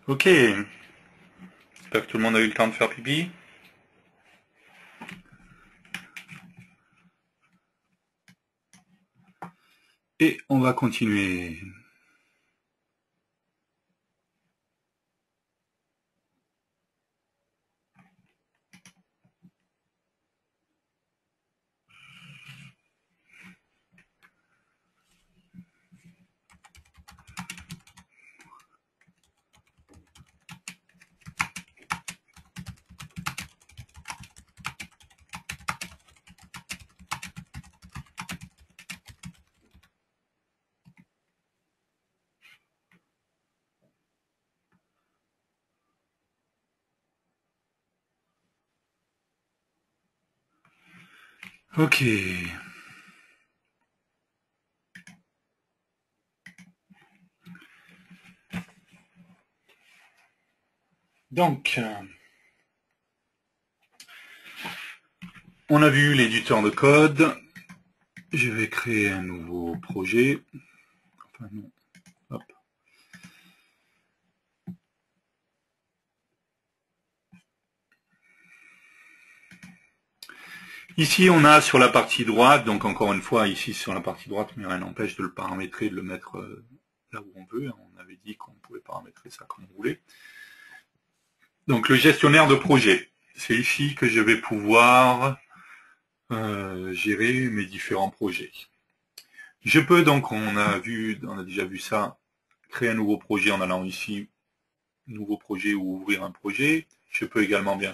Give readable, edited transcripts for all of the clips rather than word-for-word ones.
Ok, j'espère que tout le monde a eu le temps de faire pipi. Et on va continuer. Ok. Donc, on a vu l'éditeur de code. Je vais créer un nouveau projet. Enfin, non. Hop. Ici, on a sur la partie droite, donc encore une fois, ici sur la partie droite, mais rien n'empêche de le paramétrer, de le mettre là où on veut. On avait dit qu'on pouvait paramétrer ça comme on voulait. Donc, le gestionnaire de projet. C'est ici que je vais pouvoir gérer mes différents projets. Je peux donc, on a déjà vu ça, créer un nouveau projet en allant ici, nouveau projet ou ouvrir un projet. Je peux également bien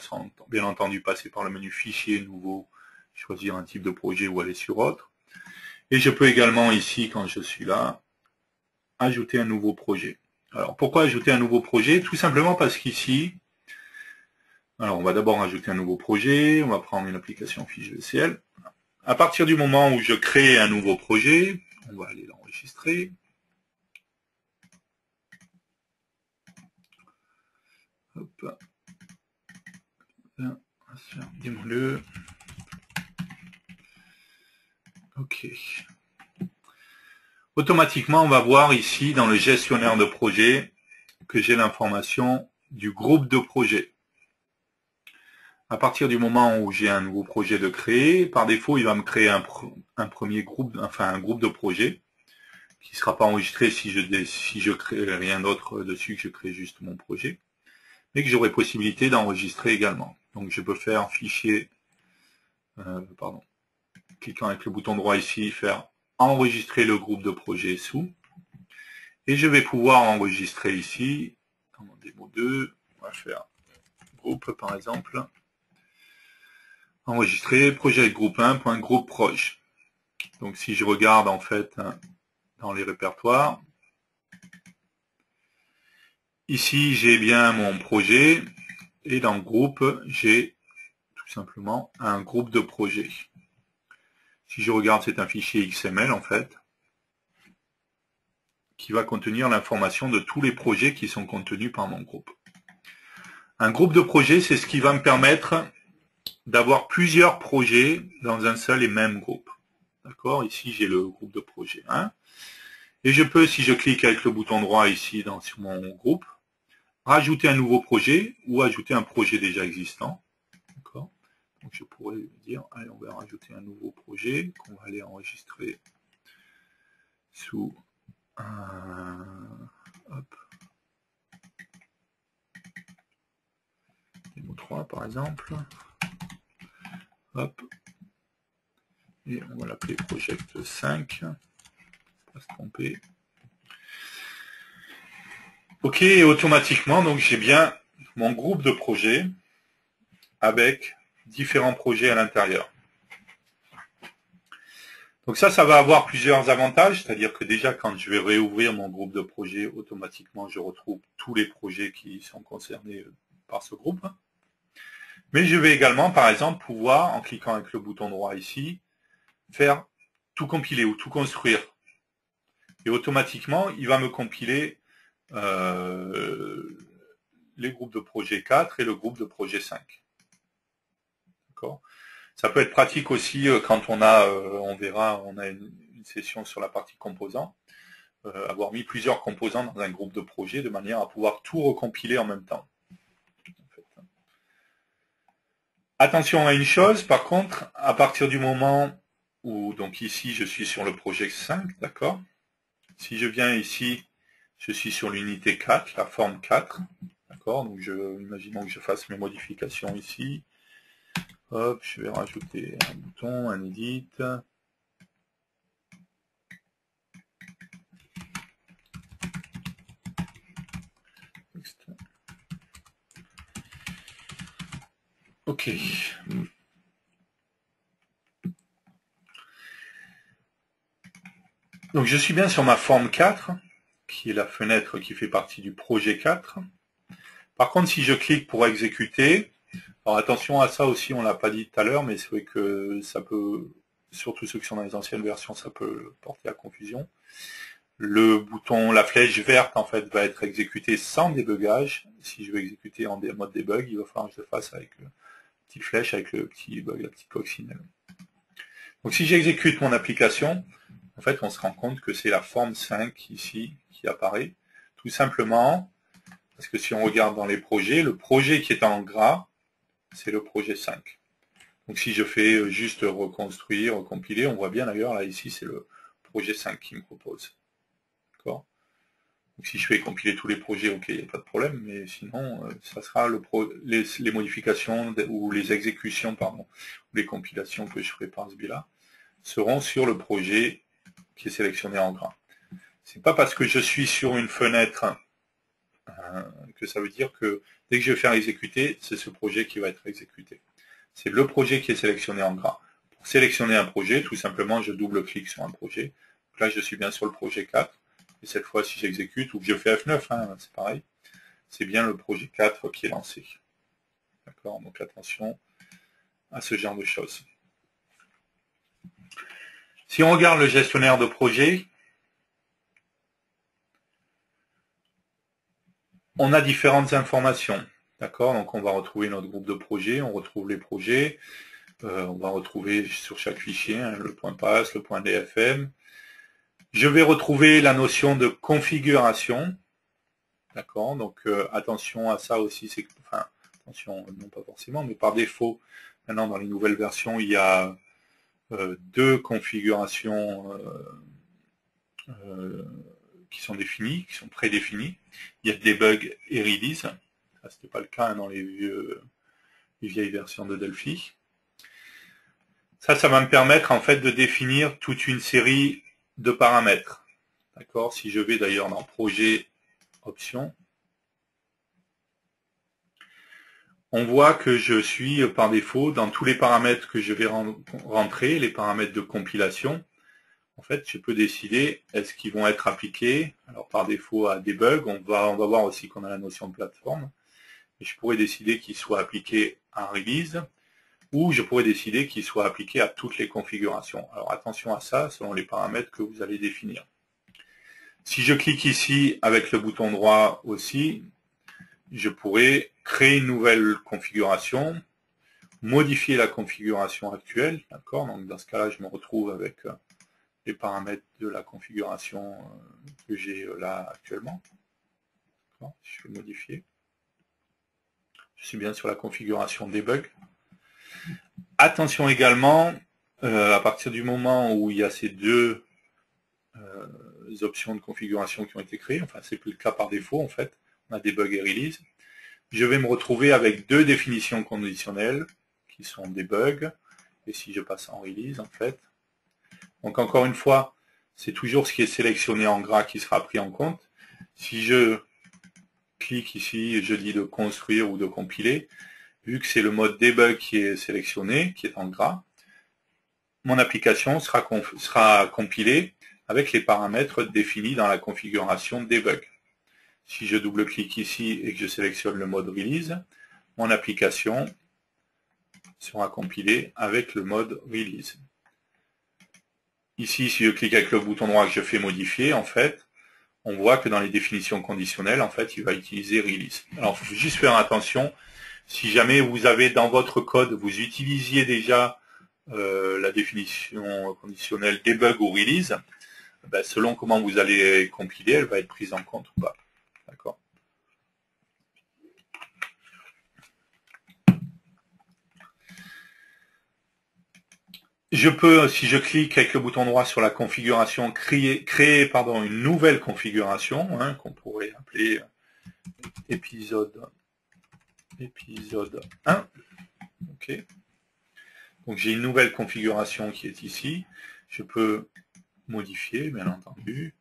entendu passer par le menu fichier, nouveau, choisir un type de projet ou aller sur autre. Et je peux également ici, quand je suis là, ajouter un nouveau projet. Alors pourquoi ajouter un nouveau projet? Tout simplement parce qu'ici, alors on va d'abord ajouter un nouveau projet, on va prendre une application fiche logiciel. À partir du moment où je crée un nouveau projet, on va aller l'enregistrer. Hop. Dis-moi-le. Ok. Automatiquement, on va voir ici dans le gestionnaire de projet que j'ai l'information du groupe de projet. À partir du moment où j'ai un nouveau projet de créer, par défaut, il va me créer un premier groupe, enfin un groupe de projet qui ne sera pas enregistré si je crée rien d'autre dessus, que je crée juste mon projet, mais que j'aurai possibilité d'enregistrer également. Donc je peux faire fichier, cliquant avec le bouton droit ici, faire enregistrer le groupe de projet sous, et je vais pouvoir enregistrer ici, dans mon démo 2, on va faire groupe par exemple, enregistrer projet groupe 1.groupe proj. Donc si je regarde en fait dans les répertoires, ici j'ai bien mon projet et dans le groupe j'ai tout simplement un groupe de projets. Si je regarde, c'est un fichier XML en fait qui va contenir l'information de tous les projets qui sont contenus par mon groupe. Un groupe de projets, c'est ce qui va me permettre d'avoir plusieurs projets dans un seul et même groupe. D'accord? Ici, j'ai le groupe de projet 1. Et je peux, si je clique avec le bouton droit ici sur mon groupe, rajouter un nouveau projet ou ajouter un projet déjà existant. D'accord? Donc je pourrais dire, allez, on va rajouter un nouveau projet qu'on va aller enregistrer sous hop, démo 3 par exemple. Hop. Et on va l'appeler Project 5. Pas se tromper. Ok, et automatiquement, donc j'ai bien mon groupe de projets avec différents projets à l'intérieur. Donc ça va avoir plusieurs avantages, c'est-à-dire que déjà quand je vais réouvrir mon groupe de projets, automatiquement je retrouve tous les projets qui sont concernés par ce groupe. Mais je vais également, par exemple, pouvoir, en cliquant avec le bouton droit ici, faire tout compiler ou tout construire. Et automatiquement, il va me compiler les groupes de projet 4 et le groupe de projet 5. D'accord ? Ça peut être pratique aussi quand on verra, on a une session sur la partie composants. avoir mis plusieurs composants dans un groupe de projet de manière à pouvoir tout recompiler en même temps. En fait. Attention à une chose, par contre, à partir du moment où, donc ici, je suis sur le projet 5, d'accord? Si je viens ici, je suis sur l'unité 4, la forme 4, d'accord? Donc, imaginons que je fasse mes modifications ici. Hop, je vais rajouter un bouton, un edit. Ok. Donc je suis bien sur ma forme 4, qui est la fenêtre qui fait partie du projet 4. Par contre, si je clique pour exécuter, alors attention à ça aussi, on l'a pas dit tout à l'heure, mais c'est vrai que ça peut, surtout ceux qui sont dans les anciennes versions, ça peut porter à confusion. Le bouton, la flèche verte, en fait, va être exécutée sans débugage. Si je veux exécuter en mode debug, il va falloir que je le fasse avec la petite flèche, avec le petit bug, la petite coccinelle. Donc si j'exécute mon application, en fait, on se rend compte que c'est la forme 5 ici qui apparaît, tout simplement parce que si on regarde dans les projets, le projet qui est en gras, c'est le projet 5. Donc si je fais juste reconstruire, recompiler, on voit bien d'ailleurs, là ici, c'est le projet 5 qui me propose. D'accord ? Donc si je fais compiler tous les projets, ok, il n'y a pas de problème, mais sinon, ça sera les modifications ou les exécutions, pardon, ou les compilations que je ferai par ce biais-là, seront sur le projet qui est sélectionné en gras. C'est pas parce que je suis sur une fenêtre que ça veut dire que dès que je vais faire exécuter, c'est ce projet qui va être exécuté. C'est le projet qui est sélectionné en gras. Pour sélectionner un projet, tout simplement, je double-clique sur un projet. Donc là, je suis bien sur le projet 4. Et cette fois, si j'exécute, ou que je fais F9, hein, c'est pareil, c'est bien le projet 4 qui est lancé. D'accord ? Donc attention à ce genre de choses. Si on regarde le gestionnaire de projet, on a différentes informations. D'accord ? Donc on va retrouver notre groupe de projets, on retrouve les projets, on va retrouver sur chaque fichier hein, le point pass, le point DFM. Je vais retrouver la notion de configuration. D'accord ? Donc attention à ça aussi, c'est enfin attention, non pas forcément, mais par défaut, maintenant dans les nouvelles versions, il y a deux configurations qui sont définies, qui sont prédéfinies. Il y a debug et release. Ça, c'était pas le cas hein, dans les vieilles versions de Delphi. Ça va me permettre en fait de définir toute une série de paramètres. D'accord ? Si je vais d'ailleurs dans projet options, on voit que je suis par défaut dans tous les paramètres que je vais rentrer, les paramètres de compilation. En fait, je peux décider est-ce qu'ils vont être appliqués. Alors par défaut à debug, on va voir aussi qu'on a la notion de plateforme. Et je pourrais décider qu'ils soient appliqués à release, ou je pourrais décider qu'ils soient appliqués à toutes les configurations. Alors attention à ça, selon les paramètres que vous allez définir. Si je clique ici avec le bouton droit aussi, je pourrais créer une nouvelle configuration, modifier la configuration actuelle, d'accord ? Donc dans ce cas-là, je me retrouve avec les paramètres de la configuration que j'ai là actuellement. Je vais modifier. Je suis bien sur la configuration debug. Attention également, à partir du moment où il y a ces deux options de configuration qui ont été créées, enfin c'est plus le cas par défaut en fait, on a debug et release, je vais me retrouver avec deux définitions conditionnelles qui sont debug, et si je passe en release en fait. Donc encore une fois, c'est toujours ce qui est sélectionné en gras qui sera pris en compte. Si je clique ici et je dis de construire ou de compiler, vu que c'est le mode debug qui est sélectionné, qui est en gras, mon application sera compilée avec les paramètres définis dans la configuration debug. Si je double-clique ici et que je sélectionne le mode release, mon application sera compilée avec le mode release. Ici, si je clique avec le bouton droit que je fais modifier, en fait, on voit que dans les définitions conditionnelles, en fait, il va utiliser release. Alors, il faut juste faire attention. Si jamais vous avez dans votre code, vous utilisiez déjà la définition conditionnelle debug ou release, ben, selon comment vous allez compiler, elle va être prise en compte ou pas. D'accord. Je peux, si je clique avec le bouton droit sur la configuration, créer une nouvelle configuration, hein, qu'on pourrait appeler épisode 1. Ok. Donc j'ai une nouvelle configuration qui est ici. Je peux modifier, bien entendu.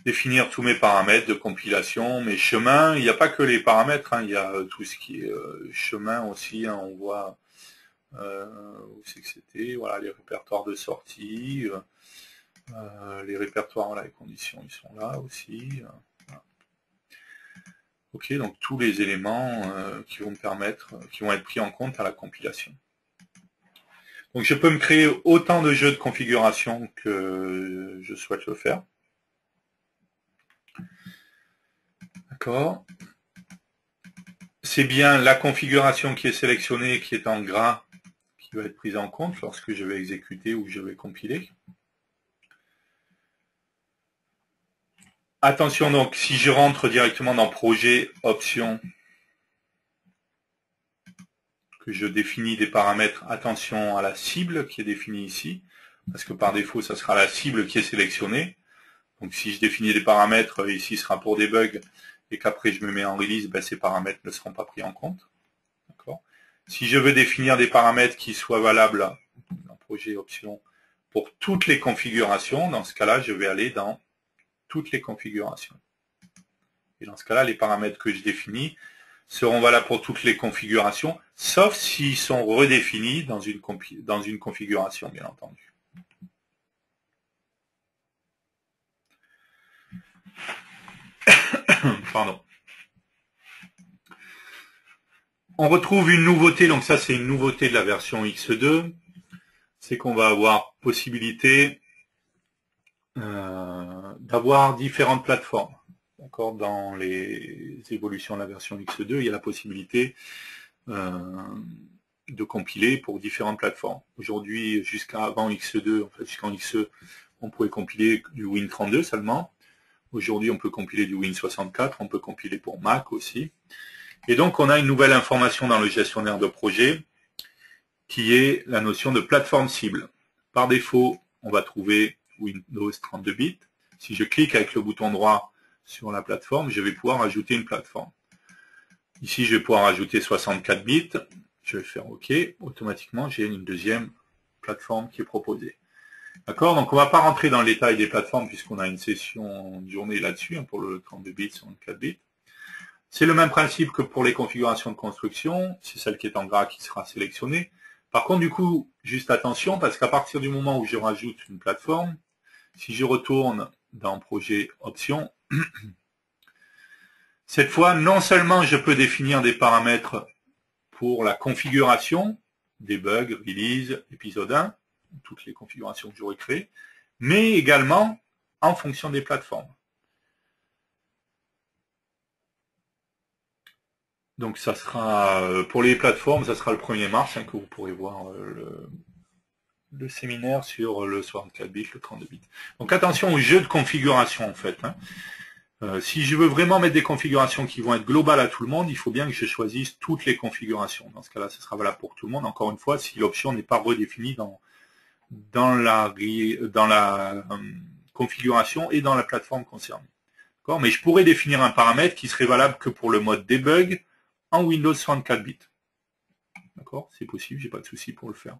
Définir tous mes paramètres de compilation, mes chemins. Il n'y a pas que les paramètres, hein, il y a tout ce qui est chemin aussi. Hein, on voit où c'est que c'était. Voilà, les répertoires de sortie. Les répertoires, voilà, les conditions, ils sont là aussi. Voilà. Ok, donc tous les éléments qui vont me permettre, qui vont être pris en compte à la compilation. Donc je peux me créer autant de jeux de configuration que je souhaite le faire. D'accord. C'est bien la configuration qui est sélectionnée, qui est en gras, qui va être prise en compte lorsque je vais exécuter ou je vais compiler. Attention donc, si je rentre directement dans projet, options, que je définis des paramètres, attention à la cible qui est définie ici, parce que par défaut, ça sera la cible qui est sélectionnée. Donc si je définis des paramètres, ici ce sera pour des bugs, et qu'après je me mets en release, ben, ces paramètres ne seront pas pris en compte. Si je veux définir des paramètres qui soient valables dans projet options pour toutes les configurations, dans ce cas-là, je vais aller dans toutes les configurations. Et dans ce cas-là, les paramètres que je définis seront valables pour toutes les configurations, sauf s'ils sont redéfinis dans une configuration, bien entendu. Pardon. On retrouve une nouveauté, donc ça c'est une nouveauté de la version X2, c'est qu'on va avoir possibilité d'avoir différentes plateformes. D'accord, dans les évolutions de la version X2, il y a la possibilité de compiler pour différentes plateformes. Aujourd'hui, jusqu'à avant X2, en fait, jusqu'en X2, on pouvait compiler du Win32 seulement. Aujourd'hui, on peut compiler du Win64, on peut compiler pour Mac aussi. Et donc, on a une nouvelle information dans le gestionnaire de projet qui est la notion de plateforme cible. Par défaut, on va trouver Windows 32 bits. Si je clique avec le bouton droit sur la plateforme, je vais pouvoir ajouter une plateforme. Ici, je vais pouvoir ajouter 64 bits. Je vais faire OK. Automatiquement, j'ai une deuxième plateforme qui est proposée. D'accord? Donc, on ne va pas rentrer dans le détail des plateformes puisqu'on a une session de journée là-dessus, hein, pour le 32 bits, 64 bits. C'est le même principe que pour les configurations de construction. C'est celle qui est en gras qui sera sélectionnée. Par contre, du coup, juste attention, parce qu'à partir du moment où je rajoute une plateforme, si je retourne dans projet options, cette fois, non seulement je peux définir des paramètres pour la configuration, debug, release, épisode 1, toutes les configurations que j'aurais créées, mais également en fonction des plateformes. Donc ça sera, pour les plateformes, ça sera le 1er mars, hein, que vous pourrez voir le séminaire sur le 64 bits, le 32 bits. Donc attention aux jeux de configuration en fait. Hein. Si je veux vraiment mettre des configurations qui vont être globales à tout le monde, il faut bien que je choisisse toutes les configurations. Dans ce cas-là, ce sera valable pour tout le monde. Encore une fois, si l'option n'est pas redéfinie dans la configuration et dans la plateforme concernée. Mais je pourrais définir un paramètre qui serait valable que pour le mode debug en Windows 64 bits. D'accord, c'est possible, j'ai pas de souci pour le faire.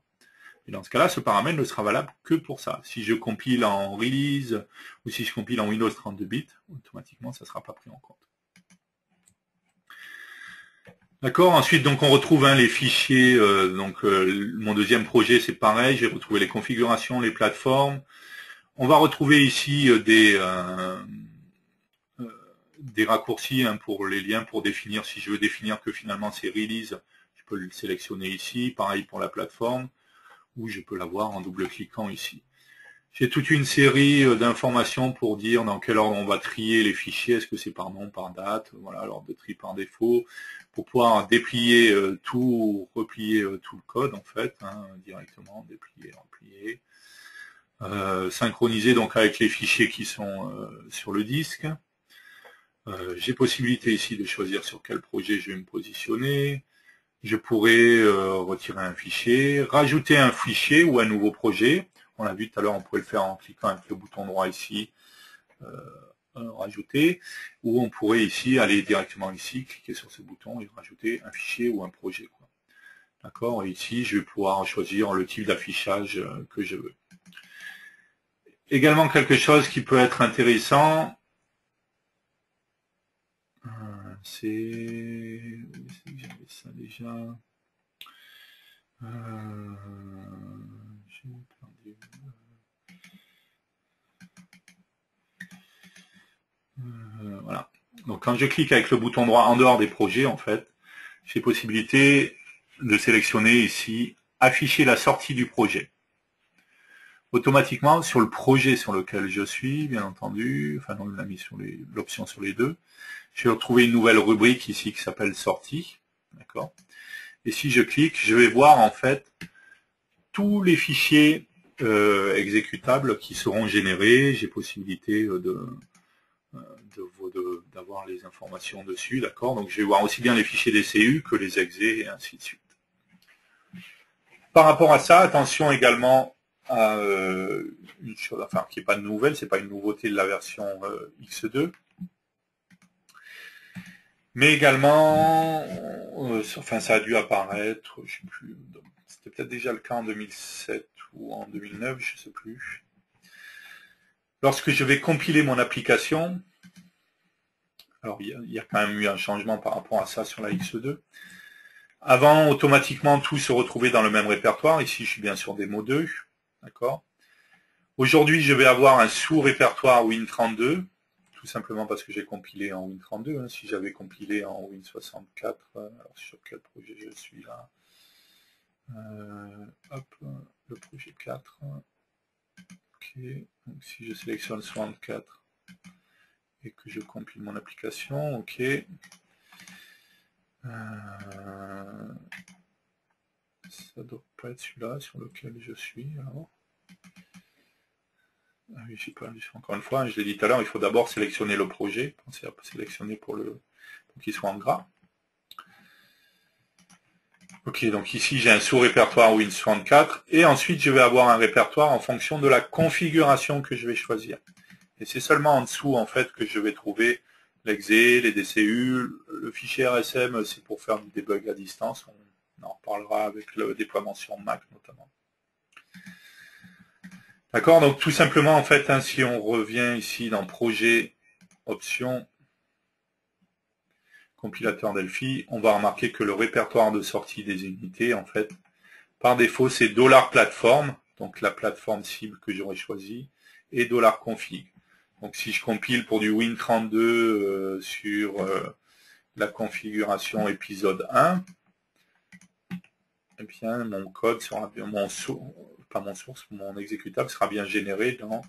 Et dans ce cas-là, ce paramètre ne sera valable que pour ça. Si je compile en release ou si je compile en Windows 32 bits, automatiquement, ça ne sera pas pris en compte. D'accord. Ensuite, donc on retrouve les fichiers. Mon deuxième projet, c'est pareil. J'ai retrouvé les configurations, les plateformes. On va retrouver ici des raccourcis pour les liens pour définir. Si je veux définir que finalement c'est release, je peux le sélectionner ici. Pareil pour la plateforme, ou je peux l'avoir en double-cliquant ici. J'ai toute une série d'informations pour dire dans quel ordre on va trier les fichiers. Est-ce que c'est par nom, par date? Voilà, l'ordre de tri par défaut. Pour pouvoir déplier tout, replier tout le code en fait, hein, directement, déplier, replier. synchroniser donc avec les fichiers qui sont sur le disque. J'ai possibilité ici de choisir sur quel projet je vais me positionner. Je pourrais retirer un fichier, rajouter un fichier ou un nouveau projet. On a vu tout à l'heure, on pouvait le faire en cliquant avec le bouton droit ici, rajouter, ou on pourrait ici aller directement ici, cliquer sur ce bouton et rajouter un fichier ou un projet. D'accord. Et ici, je vais pouvoir choisir le type d'affichage que je veux. Également quelque chose qui peut être intéressant, c'est j'avais ça déjà. J'ai perdu. Voilà. Donc quand je clique avec le bouton droit en dehors des projets, en fait, j'ai possibilité de sélectionner ici afficher la sortie du projet. Automatiquement sur le projet sur lequel je suis, bien entendu, enfin on l'a mis sur l'option sur les deux, je vais retrouver une nouvelle rubrique ici qui s'appelle sortie. D'accord. Et si je clique, je vais voir en fait tous les fichiers exécutables qui seront générés. J'ai possibilité d'avoir les informations dessus, d'accord. Donc je vais voir aussi bien les fichiers DCU que les exés et ainsi de suite. Par rapport à ça, attention également à une chose, enfin qui n'est pas de nouvelle, c'est pas une nouveauté de la version X2, mais également, enfin ça a dû apparaître, je sais plus, c'était peut-être déjà le cas en 2007 ou en 2009, je sais plus. Lorsque je vais compiler mon application, alors il y a quand même eu un changement par rapport à ça sur la X2. Avant, automatiquement, tout se retrouvait dans le même répertoire. Ici, je suis bien sur démo 2. D'accord. Aujourd'hui, je vais avoir un sous-répertoire Win32, tout simplement parce que j'ai compilé en Win32. Hein. Si j'avais compilé en Win64, alors sur quel projet je suis là, hop, le projet 4. Ok, donc si je sélectionne 64 et que je compile mon application, ok. Ça ne doit pas être celui-là sur lequel je suis. Alors. Ah oui, j'ai pas, encore une fois, je l'ai dit tout à l'heure, il faut d'abord sélectionner le projet. Pensez à sélectionner pour qu'il soit en gras. Ok, donc ici j'ai un sous-répertoire Win64 et ensuite je vais avoir un répertoire en fonction de la configuration que je vais choisir. Et c'est seulement en dessous en fait que je vais trouver l'exe, les DCU, le fichier RSM, c'est pour faire du debug à distance. On en reparlera avec le déploiement sur Mac notamment. D'accord, donc tout simplement en fait, hein, si on revient ici dans Projet, Options, Compilateur Delphi, on va remarquer que le répertoire de sortie des unités, en fait, par défaut, c'est $plateforme, donc la plateforme cible que j'aurais choisie, et $config. Donc si je compile pour du Win32 sur la configuration épisode 1, eh bien mon code sera bien, mon exécutable sera bien généré dans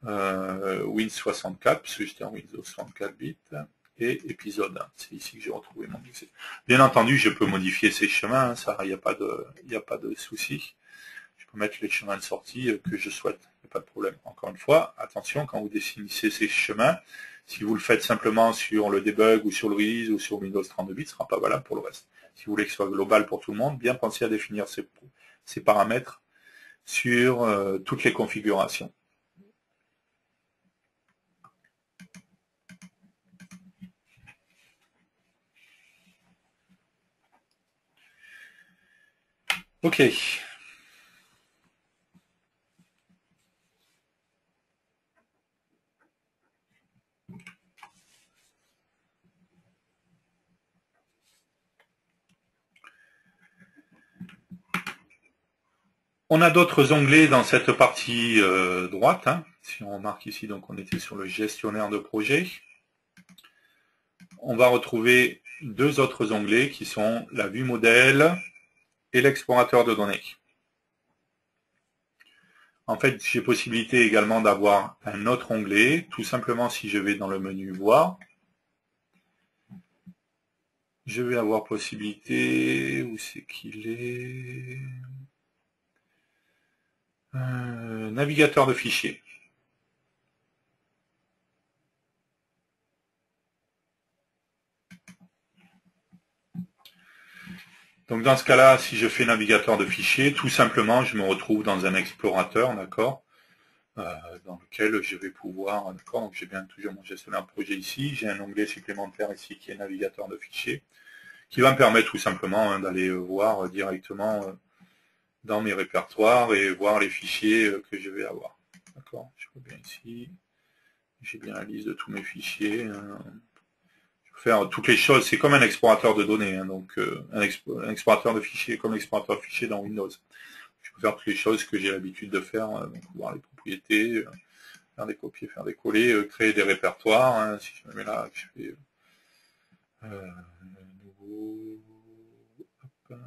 Win64, puisque j'étais en Windows 64 bits, et épisode 1. C'est ici que j'ai retrouvé mon exé. Bien entendu, je peux modifier ces chemins, ça, il n'y a pas de souci. Je peux mettre les chemins de sortie que je souhaite, il n'y a pas de problème. Encore une fois, attention, quand vous définissez ces chemins, si vous le faites simplement sur le debug ou sur le release ou sur Windows 32 bits, ce ne sera pas valable pour le reste. Si vous voulez que ce soit global pour tout le monde, bien pensez à définir ces paramètres sur toutes les configurations. Ok. On a d'autres onglets dans cette partie droite. Hein. Si on remarque ici, donc on était sur le gestionnaire de projet. On va retrouver deux autres onglets qui sont la vue modèle et l'explorateur de données. En fait, j'ai possibilité également d'avoir un autre onglet. Tout simplement, si je vais dans le menu voir, je vais avoir possibilité, où c'est qu'il est, Navigateur de fichiers. Donc dans ce cas-là, si je fais navigateur de fichiers, tout simplement, je me retrouve dans un explorateur, d'accord, dans lequel je vais pouvoir, d'accord, donc j'ai bien toujours mon gestionnaire de projet ici, j'ai un onglet supplémentaire ici qui est navigateur de fichiers, qui va me permettre tout simplement d'aller voir directement dans mes répertoires et voir les fichiers que je vais avoir. D'accord, je vois bien ici, j'ai bien la liste de tous mes fichiers. Faire toutes les choses, c'est comme un explorateur de données, hein, donc un explorateur de fichiers, comme l'explorateur de fichiers dans Windows. Je peux faire toutes les choses que j'ai l'habitude de faire, donc voir les propriétés, faire des copier, faire des coller, créer des répertoires. Hein, si je me mets là, je fais nouveau, hop.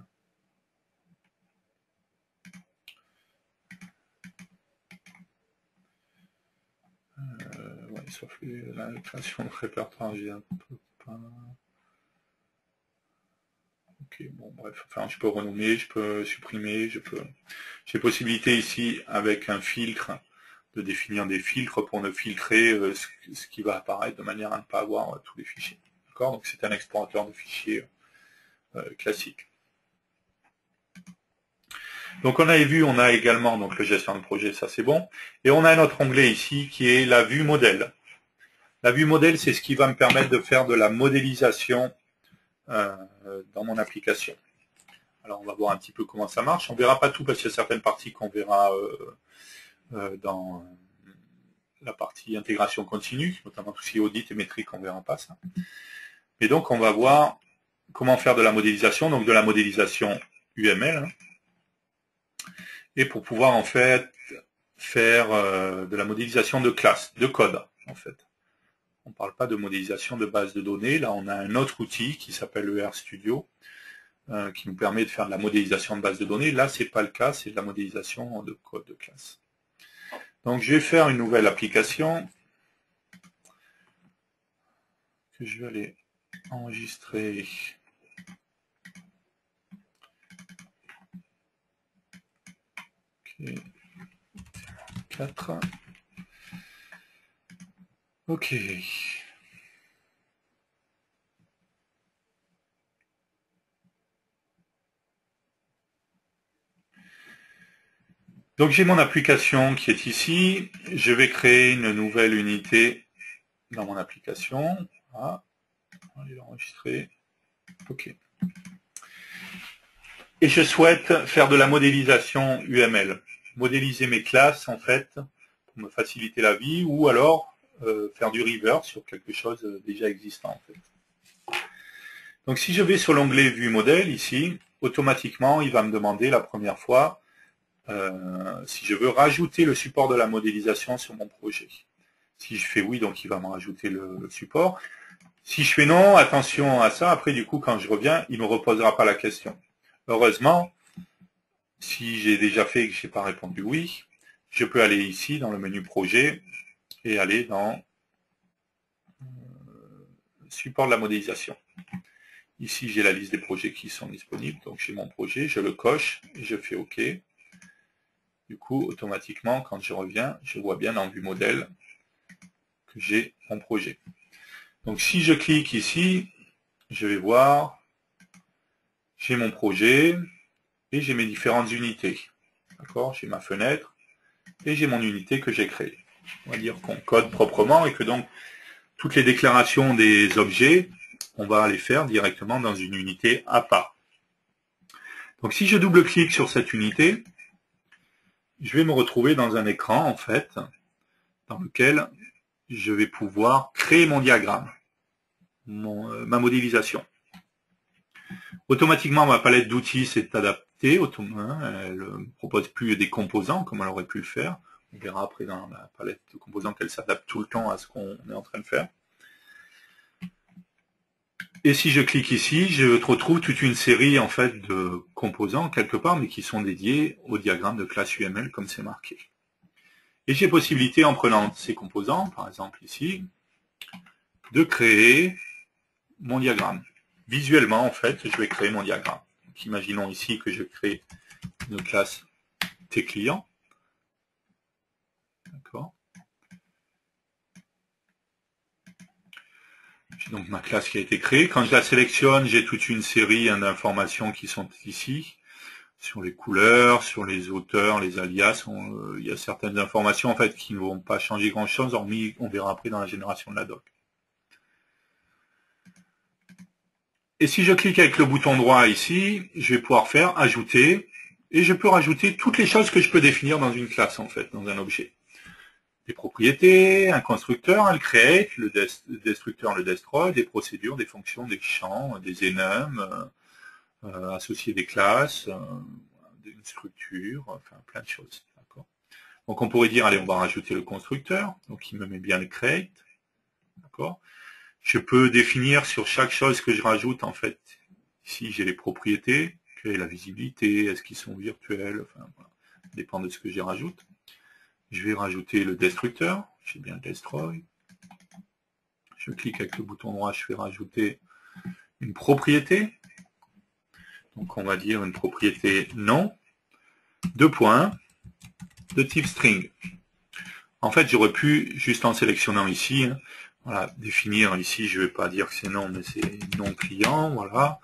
Ouais, sauf la création de répertoire, j'ai un peu pas. Ok, bon bref, enfin je peux renommer, je peux supprimer, j'ai possibilité ici avec un filtre de définir des filtres pour ne filtrer ce qui va apparaître de manière à ne pas avoir tous les fichiers. D'accord, donc c'est un explorateur de fichiers classique. Donc on avait vu, on a également donc le gestion de projet, ça c'est bon, et on a un autre onglet ici qui est la vue modèle. La vue modèle, c'est ce qui va me permettre de faire de la modélisation dans mon application. Alors on va voir un petit peu comment ça marche. On ne verra pas tout parce qu'il y a certaines parties qu'on verra dans la partie intégration continue, notamment tout ce qui est audit et métrique, on ne verra pas ça. Et donc on va voir comment faire de la modélisation, donc de la modélisation UML, hein, et pour pouvoir en fait faire de la modélisation de classe, de code en fait. On ne parle pas de modélisation de base de données. Là, on a un autre outil qui s'appelle le RStudio, qui nous permet de faire de la modélisation de base de données. Là, ce n'est pas le cas, c'est de la modélisation de code de classe. Donc, je vais faire une nouvelle application que je vais aller enregistrer. Okay. 4. Ok. Donc j'ai mon application qui est ici. Je vais créer une nouvelle unité dans mon application. Voilà. On va aller l'enregistrer. Ok. Et je souhaite faire de la modélisation UML. Modéliser mes classes en fait pour me faciliter la vie, ou alors faire du reverse sur quelque chose déjà existant en fait. Donc si je vais sur l'onglet Vue modèle ici, automatiquement il va me demander la première fois si je veux rajouter le support de la modélisation sur mon projet. Si je fais oui, donc il va me rajouter le support. Si je fais non, attention à ça, après du coup quand je reviens, il ne me reposera pas la question. Heureusement, si j'ai déjà fait et que je n'ai pas répondu oui, je peux aller ici dans le menu projet et aller dans support de la modélisation. Ici, j'ai la liste des projets qui sont disponibles. Donc, j'ai mon projet, je le coche et je fais OK. Du coup, automatiquement, quand je reviens, je vois bien dans Vue modèle que j'ai mon projet. Donc, si je clique ici, je vais voir, j'ai mon projet et j'ai mes différentes unités. D'accord, j'ai ma fenêtre et j'ai mon unité que j'ai créée. On va dire qu'on code proprement et que donc toutes les déclarations des objets, on va les faire directement dans une unité à part. Donc si je double-clique sur cette unité, je vais me retrouver dans un écran en fait, dans lequel je vais pouvoir créer mon diagramme, ma modélisation. Automatiquement, ma palette d'outils s'est adaptée, elle ne propose plus des composants comme elle aurait pu le faire. On verra après dans la palette de composants qu'elle s'adapte tout le temps à ce qu'on est en train de faire. Et si je clique ici, je retrouve toute une série en fait de composants quelque part, mais qui sont dédiés au diagramme de classe UML comme c'est marqué. Et j'ai possibilité, en prenant ces composants, par exemple ici, de créer mon diagramme. Visuellement, en fait, je vais créer mon diagramme. Donc, imaginons ici que je crée une classe T-client. donc ma classe qui a été créée. Quand je la sélectionne, j'ai toute une série d'informations qui sont ici, sur les couleurs, sur les auteurs, les alias. Il y a certaines informations en fait qui ne vont pas changer grand-chose, hormis on verra après dans la génération de la doc. Et si je clique avec le bouton droit ici, je vais pouvoir faire ajouter, et je peux rajouter toutes les choses que je peux définir dans une classe en fait, dans un objet. Des propriétés, un constructeur, un create, le destructeur, le destroy, des procédures, des fonctions, des champs, des enums, associer des classes, une structure, enfin plein de choses. Donc on pourrait dire, allez, on va rajouter le constructeur, donc il me met bien le create. D'accord. Je peux définir sur chaque chose que je rajoute, en fait, ici j'ai les propriétés, quelle est la visibilité, est-ce qu'ils sont virtuels, enfin voilà, ça dépend de ce que j'y rajoute. Je vais rajouter le destructeur, j'ai bien le destroy. Je clique avec le bouton droit, je vais rajouter une propriété. Donc on va dire une propriété non, deux points, de type string. En fait, j'aurais pu, juste en sélectionnant ici, voilà, définir ici, je ne vais pas dire que c'est non, mais c'est non client, voilà.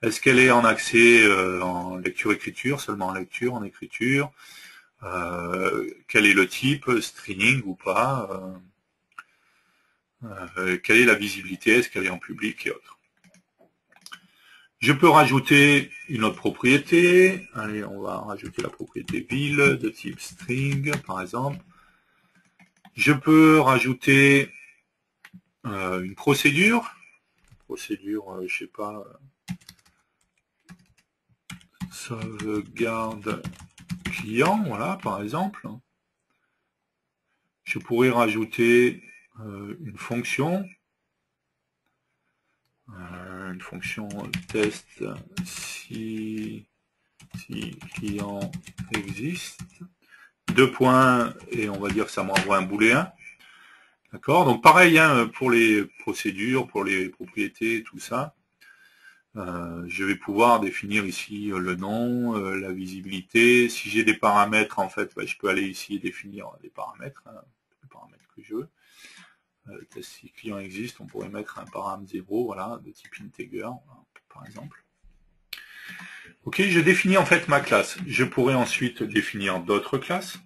Est-ce qu'elle est en accès en lecture-écriture, seulement en lecture, en écriture, quel est le type, string ou pas, quelle est la visibilité, est-ce qu'elle est en public et autres. Je peux rajouter une autre propriété. Allez, on va rajouter la propriété ville de type string, par exemple. Je peux rajouter une procédure. Je sais pas, sauvegarde client, voilà, par exemple. Je pourrais rajouter une fonction test si client existe. Deux points, et on va dire que ça m'envoie un booléen. D'accord. Donc pareil, pour les procédures, pour les propriétés, tout ça. Je vais pouvoir définir ici le nom, la visibilité. Si j'ai des paramètres, en fait, je peux aller ici et définir les paramètres, les paramètres que je veux. Si client existe, on pourrait mettre un paramètre 0, voilà, de type integer, par exemple. Ok, je définis en fait ma classe. Je pourrais ensuite définir d'autres classes.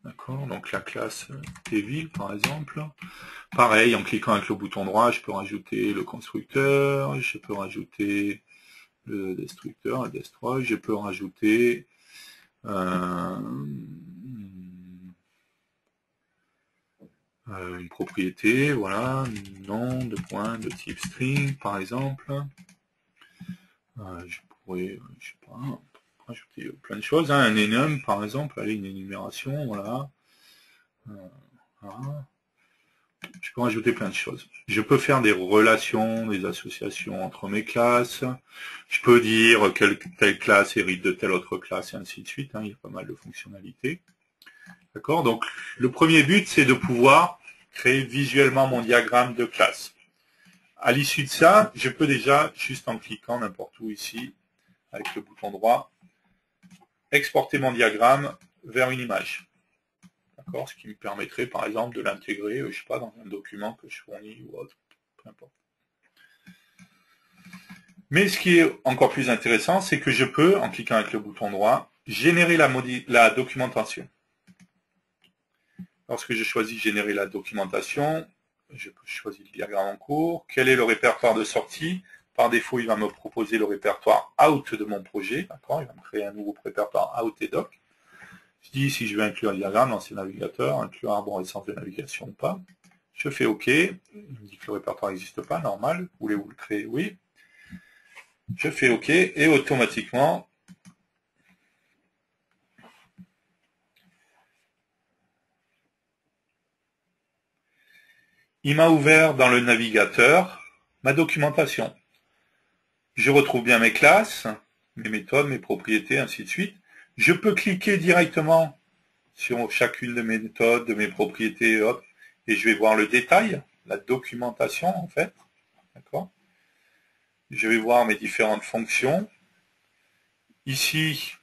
D'accord, donc la classe Devil par exemple. Pareil, en cliquant avec le bouton droit, je peux rajouter le constructeur, je peux rajouter le destructeur, le destroy, je peux rajouter une propriété, voilà, nom de point de type string par exemple. Je pourrais, je sais pas, rajouter plein de choses, un enum par exemple, allez, une énumération, voilà. Voilà. Je peux rajouter plein de choses. Je peux faire des relations, des associations entre mes classes. Je peux dire telle classe hérite de telle autre classe et ainsi de suite. Il y a pas mal de fonctionnalités. D'accord. Donc le premier but, c'est de pouvoir créer visuellement mon diagramme de classe. À l'issue de ça, je peux déjà, juste en cliquant n'importe où ici, avec le bouton droit, exporter mon diagramme vers une image. D'accord, ce qui me permettrait par exemple de l'intégrer, je sais pas, dans un document que je fournis ou autre, peu importe. Mais ce qui est encore plus intéressant, c'est que je peux, en cliquant avec le bouton droit, générer la documentation. Lorsque je choisis générer la documentation, je choisis le diagramme en cours. Quel est le répertoire de sortie? Par défaut, il va me proposer le répertoire out de mon projet. D'accord, il va me créer un nouveau répertoire out et doc. Je dis si je veux inclure le diagramme dans ces navigateurs, inclure arborescence de navigation ou pas. Je fais OK. Il me dit que le répertoire n'existe pas, normal. Voulez-vous le créer? Oui. Je fais OK et automatiquement, il m'a ouvert dans le navigateur ma documentation. Je retrouve bien mes classes, mes méthodes, mes propriétés, ainsi de suite. Je peux cliquer directement sur chacune de mes méthodes, de mes propriétés et autres, et je vais voir le détail, la documentation en fait. D'accord. Je vais voir mes différentes fonctions. Ici,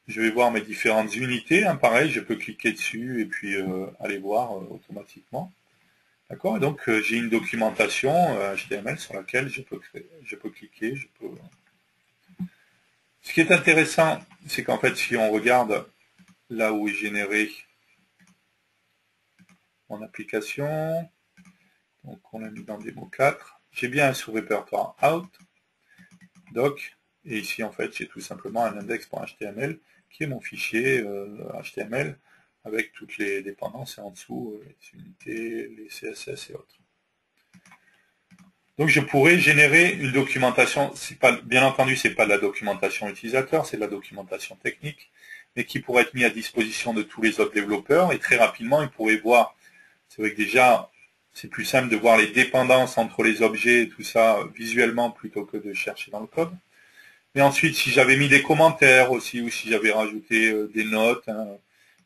je vais voir mes différentes unités. Hein, pareil, je peux cliquer dessus et puis aller voir automatiquement. D'accord. Et donc j'ai une documentation HTML sur laquelle je peux cliquer. Ce qui est intéressant, c'est qu'en fait, si on regarde là où est généré mon application, donc on l'a mis dans démo 4, j'ai bien un sous-répertoire out, doc, et ici en fait j'ai tout simplement un index.html qui est mon fichier HTML avec toutes les dépendances et en dessous les unités, les CSS et autres. Donc je pourrais générer une documentation, bien entendu c'est pas de la documentation utilisateur, c'est de la documentation technique, mais qui pourrait être mise à disposition de tous les autres développeurs et très rapidement ils pourraient voir, c'est vrai que déjà c'est plus simple de voir les dépendances entre les objets et tout ça visuellement plutôt que de chercher dans le code. Mais ensuite, si j'avais mis des commentaires aussi, ou si j'avais rajouté des notes, hein,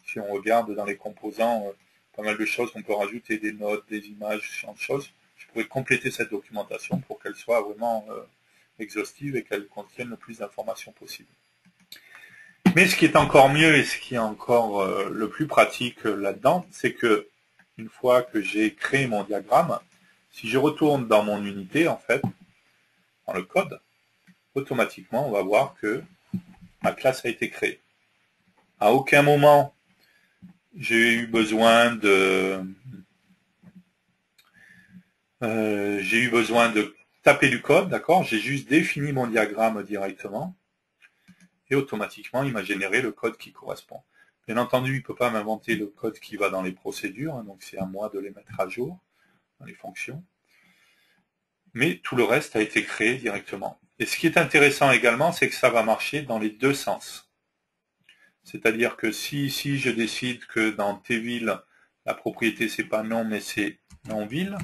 si on regarde dans les composants, pas mal de choses, on peut rajouter des notes, des images, ce genre de choses. Je pourrais compléter cette documentation pour qu'elle soit vraiment exhaustive et qu'elle contienne le plus d'informations possible. Mais ce qui est encore mieux et ce qui est encore le plus pratique là-dedans, c'est que une fois que j'ai créé mon diagramme, si je retourne dans mon unité, en fait, dans le code, automatiquement, on va voir que ma classe a été créée. À aucun moment, j'ai eu besoin de taper du code, d'accord? J'ai juste défini mon diagramme directement et automatiquement, il m'a généré le code qui correspond. Bien entendu, il ne peut pas m'inventer le code qui va dans les procédures, hein, donc c'est à moi de les mettre à jour dans les fonctions. Mais tout le reste a été créé directement. Et ce qui est intéressant également, c'est que ça va marcher dans les deux sens. C'est-à-dire que si ici je décide que dans T-ville, la propriété c'est pas non mais c'est non-ville,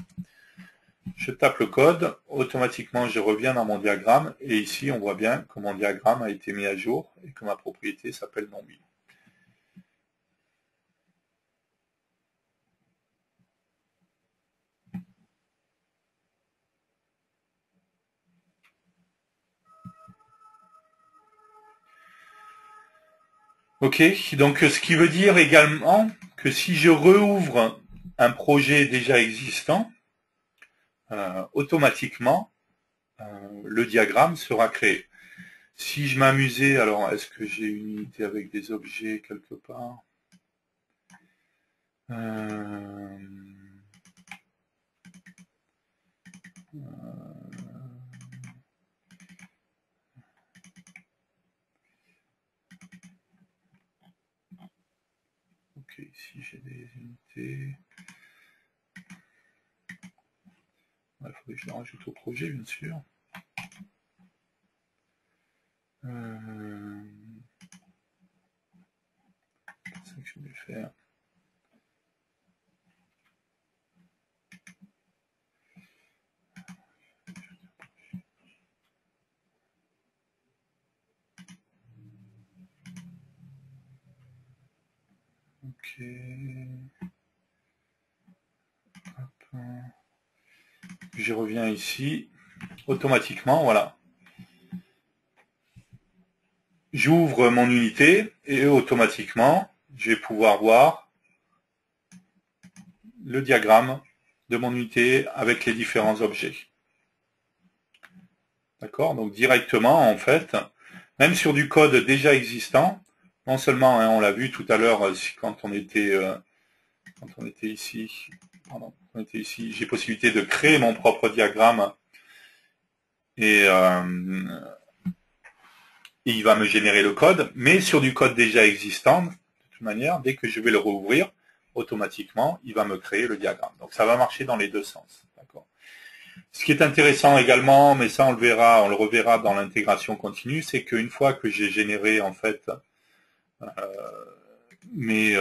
je tape le code, automatiquement je reviens dans mon diagramme et ici on voit bien que mon diagramme a été mis à jour et que ma propriété s'appelle non-ville. Ok, donc ce qui veut dire également que si je rouvre un projet déjà existant, automatiquement le diagramme sera créé. Si je m'amusais, alors est-ce que j'ai une unité avec des objets quelque part ok, ici j'ai des unités. Il faudrait que je le rajoute au projet, bien sûr. C'est ça que je vais faire. Ok. Hop. Je reviens ici. Automatiquement, voilà. J'ouvre mon unité et automatiquement, je vais pouvoir voir le diagramme de mon unité avec les différents objets. D'accord? Donc directement, en fait, même sur du code déjà existant, non seulement, hein, on l'a vu tout à l'heure, quand on était ici, j'ai possibilité de créer mon propre diagramme et il va me générer le code, mais sur du code déjà existant, de toute manière, dès que je vais le rouvrir, automatiquement, il va me créer le diagramme. Donc ça va marcher dans les deux sens. D'accord. Ce qui est intéressant également, mais ça on le reverra dans l'intégration continue, c'est qu'une fois que j'ai généré en fait mes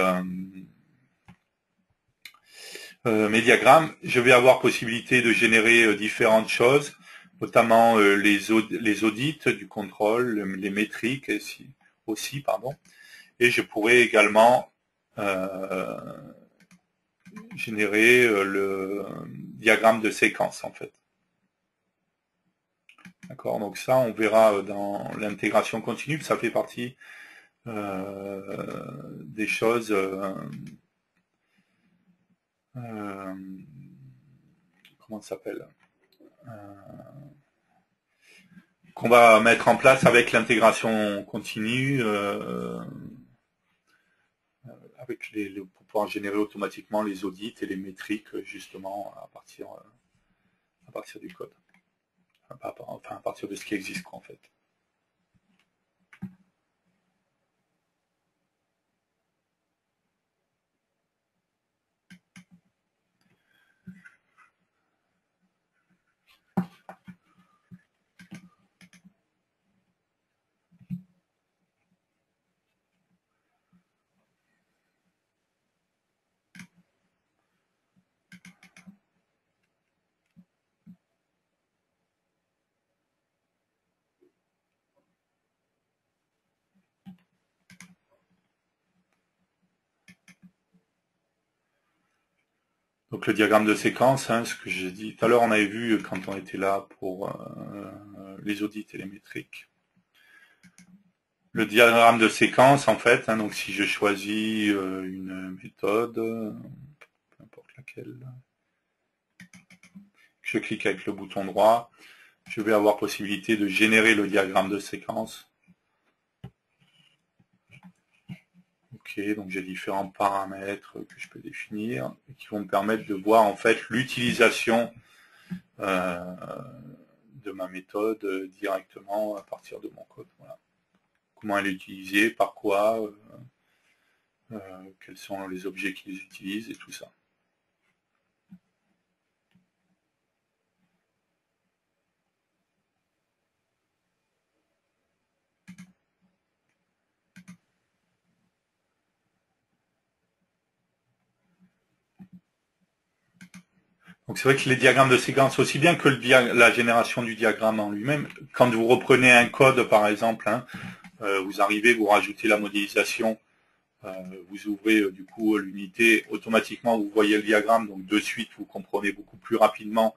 diagrammes, je vais avoir possibilité de générer différentes choses, notamment les audits du contrôle, les métriques aussi, pardon. Et je pourrais également générer le diagramme de séquence en fait. D'accord, donc ça on verra dans l'intégration continue, ça fait partie des choses comment ça s'appelle, qu'on va mettre en place avec l'intégration continue, avec pour pouvoir générer automatiquement les audits et les métriques justement à partir du code, enfin à partir de ce qui existe en fait. Donc le diagramme de séquence, hein, ce que j'ai dit tout à l'heure, on avait vu quand on était là pour les audits et les métriques. Le diagramme de séquence, en fait, hein, donc si je choisis une méthode, peu importe laquelle, je clique avec le bouton droit, je vais avoir possibilité de générer le diagramme de séquence. Ok, donc j'ai différents paramètres que je peux définir et qui vont me permettre de voir en fait l'utilisation de ma méthode directement à partir de mon code. Voilà. Comment elle est utilisée, par quoi, quels sont les objets qu'ils utilisent et tout ça. Donc c'est vrai que les diagrammes de séquence, aussi bien que la génération du diagramme en lui-même, quand vous reprenez un code par exemple, hein, vous arrivez, vous rajoutez la modélisation, vous ouvrez du coup l'unité, automatiquement vous voyez le diagramme, donc de suite vous comprenez beaucoup plus rapidement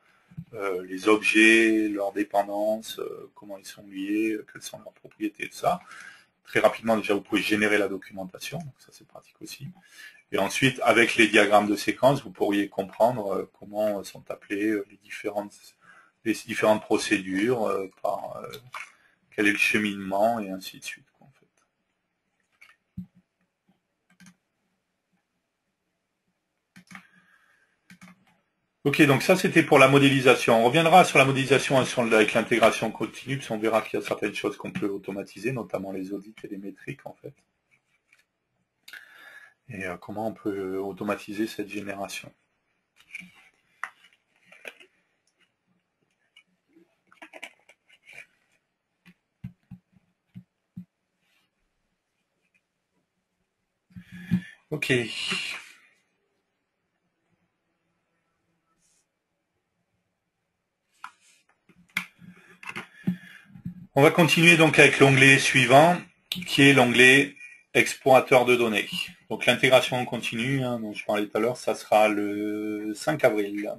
les objets, leurs dépendances, comment ils sont liés, quelles sont leurs propriétés, tout ça. Très rapidement déjà vous pouvez générer la documentation, donc ça c'est pratique aussi. Et ensuite, avec les diagrammes de séquence, vous pourriez comprendre comment sont appelées les différentes procédures, quel est le cheminement, et ainsi de suite. En fait. Ok, donc ça c'était pour la modélisation. On reviendra sur la modélisation avec l'intégration continue, parce qu'on verra qu'il y a certaines choses qu'on peut automatiser, notamment les audits et les métriques en fait. Et comment on peut automatiser cette génération. Ok. On va continuer donc avec l'onglet suivant, qui est l'onglet explorateur de données. Donc l'intégration continue, hein, dont je parlais tout à l'heure, ça sera le 5 avril.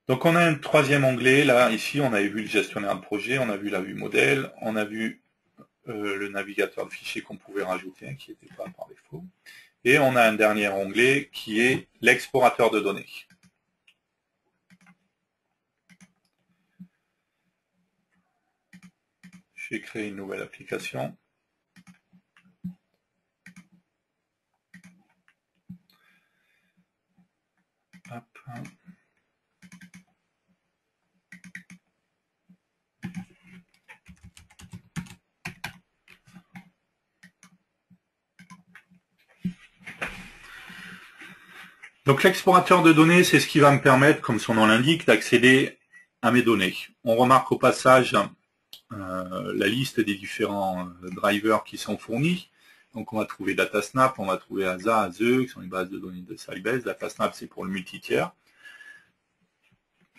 Donc on a un troisième onglet, là, ici, on avait vu le gestionnaire de projet, on a vu la vue modèle, on a vu le navigateur de fichiers qu'on pouvait rajouter, hein, qui n'était pas par défaut. Et on a un dernier onglet qui est l'explorateur de données. Je vais créer une nouvelle application. Hop. Donc l'explorateur de données, c'est ce qui va me permettre, comme son nom l'indique, d'accéder à mes données. On remarque au passage la liste des différents drivers qui sont fournis. Donc on va trouver DataSnap, on va trouver ASA, ASE, qui sont les bases de données de Sybase. DataSnap, c'est pour le multi-tiers.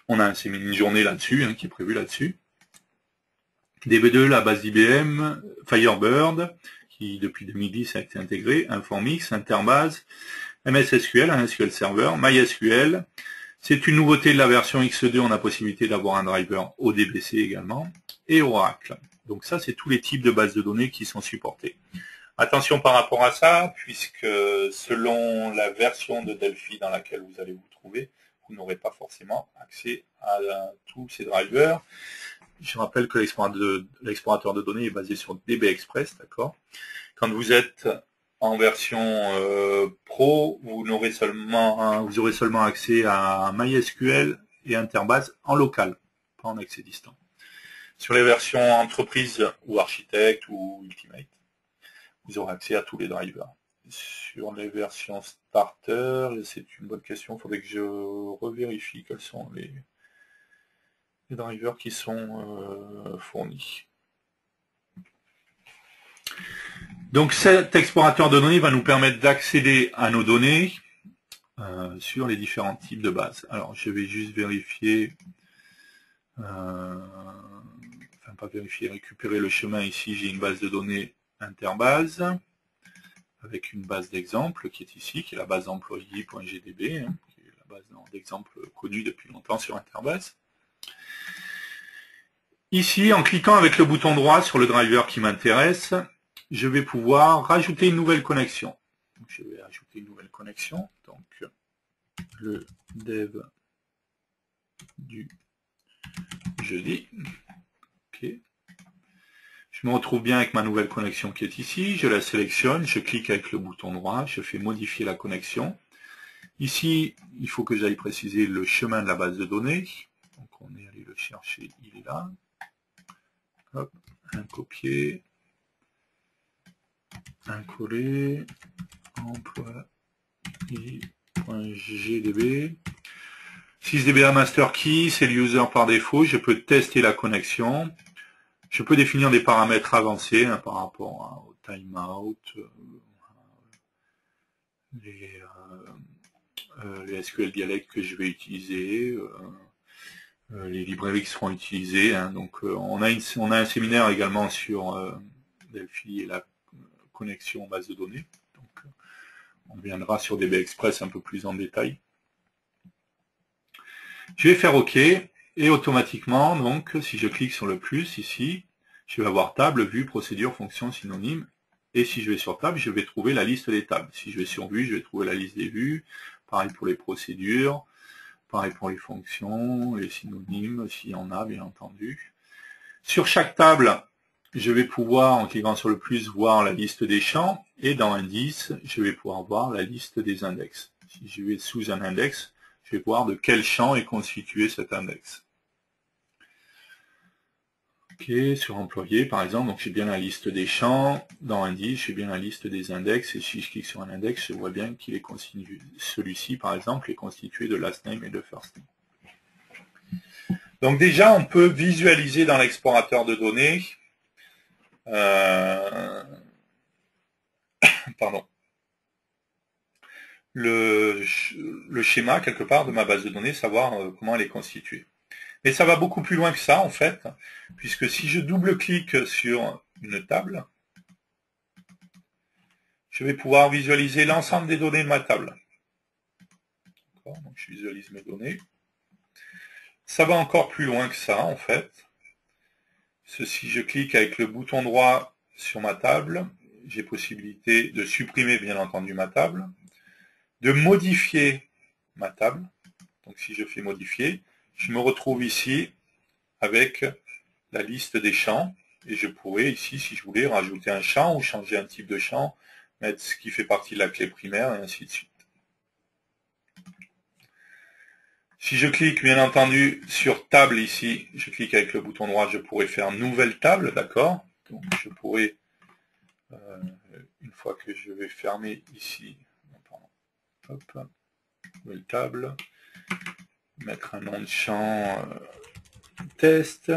On a une journée là-dessus, hein, qui est prévue là-dessus. DB2, la base d'IBM, Firebird, qui depuis 2010 a été intégré, Informix, Interbase, MS SQL, un SQL Server, MySQL, C'est une nouveauté de la version X2, on a possibilité d'avoir un driver ODBC également, et Oracle. Donc ça, c'est tous les types de bases de données qui sont supportés. Attention par rapport à ça, puisque selon la version de Delphi dans laquelle vous allez vous trouver, vous n'aurez pas forcément accès à tous ces drivers. Je rappelle que l'explorateur de données est basé sur DB Express, d'accord. Quand vous êtes en version Pro, vous aurez seulement accès à MySQL et Interbase en local, pas en accès distant. Sur les versions entreprise ou architecte ou ultimate, vous aurez accès à tous les drivers. Sur les versions starter, c'est une bonne question, il faudrait que je revérifie quels sont les drivers qui sont fournis. Donc cet explorateur de données va nous permettre d'accéder à nos données sur les différents types de bases. Alors je vais juste vérifier, enfin pas vérifier, récupérer le chemin ici. J'ai une base de données Interbase avec une base d'exemple qui est ici, qui est la base employee.gdb, qui est la base d'exemple connue depuis longtemps sur Interbase. Ici, en cliquant avec le bouton droit sur le driver qui m'intéresse, je vais pouvoir rajouter une nouvelle connexion. Donc, je vais ajouter une nouvelle connexion. Donc, le dev du jeudi. OK. Je me retrouve bien avec ma nouvelle connexion qui est ici. Je la sélectionne, je clique avec le bouton droit, je fais modifier la connexion. Ici, il faut que j'aille préciser le chemin de la base de données. Donc, on est allé le chercher, il est là. Hop, un copier. Un coller, employee.gdb. 6DBA master key, c'est le user par défaut. Je peux tester la connexion. Je peux définir des paramètres avancés par rapport au timeout, les SQL dialectes que je vais utiliser, les librairies qui seront utilisées. Donc on a un séminaire également sur Delphi et la connexion base de données. Donc, on viendra sur DB Express un peu plus en détail. Je vais faire OK et automatiquement, donc, si je clique sur le plus ici, je vais avoir table, vue, procédure, fonction, synonyme. Et si je vais sur table, je vais trouver la liste des tables. Si je vais sur vue, je vais trouver la liste des vues. Pareil pour les procédures. Pareil pour les fonctions, les synonymes, s'il y en a, bien entendu. Sur chaque table, je vais pouvoir, en cliquant sur le plus, voir la liste des champs, et dans indice, je vais pouvoir voir la liste des index. Si je vais sous un index, je vais voir de quel champ est constitué cet index. Ok, sur employé, par exemple, donc j'ai bien la liste des champs, dans indice, j'ai bien la liste des index, et si je clique sur un index, je vois bien qu'il est constitué, celui-ci, par exemple, est constitué de last name et de first name. Donc déjà, on peut visualiser dans l'explorateur de données pardon, le schéma quelque part de ma base de données, savoir comment elle est constituée. Mais ça va beaucoup plus loin que ça en fait, puisque si je double-clique sur une table, je vais pouvoir visualiser l'ensemble des données de ma table. Donc je visualise mes données. Ça va encore plus loin que ça en fait. Si je clique avec le bouton droit sur ma table, j'ai possibilité de supprimer bien entendu ma table, de modifier ma table. Donc si je fais modifier, je me retrouve ici avec la liste des champs et je pourrais ici, si je voulais, rajouter un champ ou changer un type de champ, mettre ce qui fait partie de la clé primaire et ainsi de suite. Si je clique bien entendu sur table ici, je clique avec le bouton droit, je pourrais faire nouvelle table, d'accord? Donc je pourrais, une fois que je vais fermer ici, hop, nouvelle table, mettre un nom de champ test,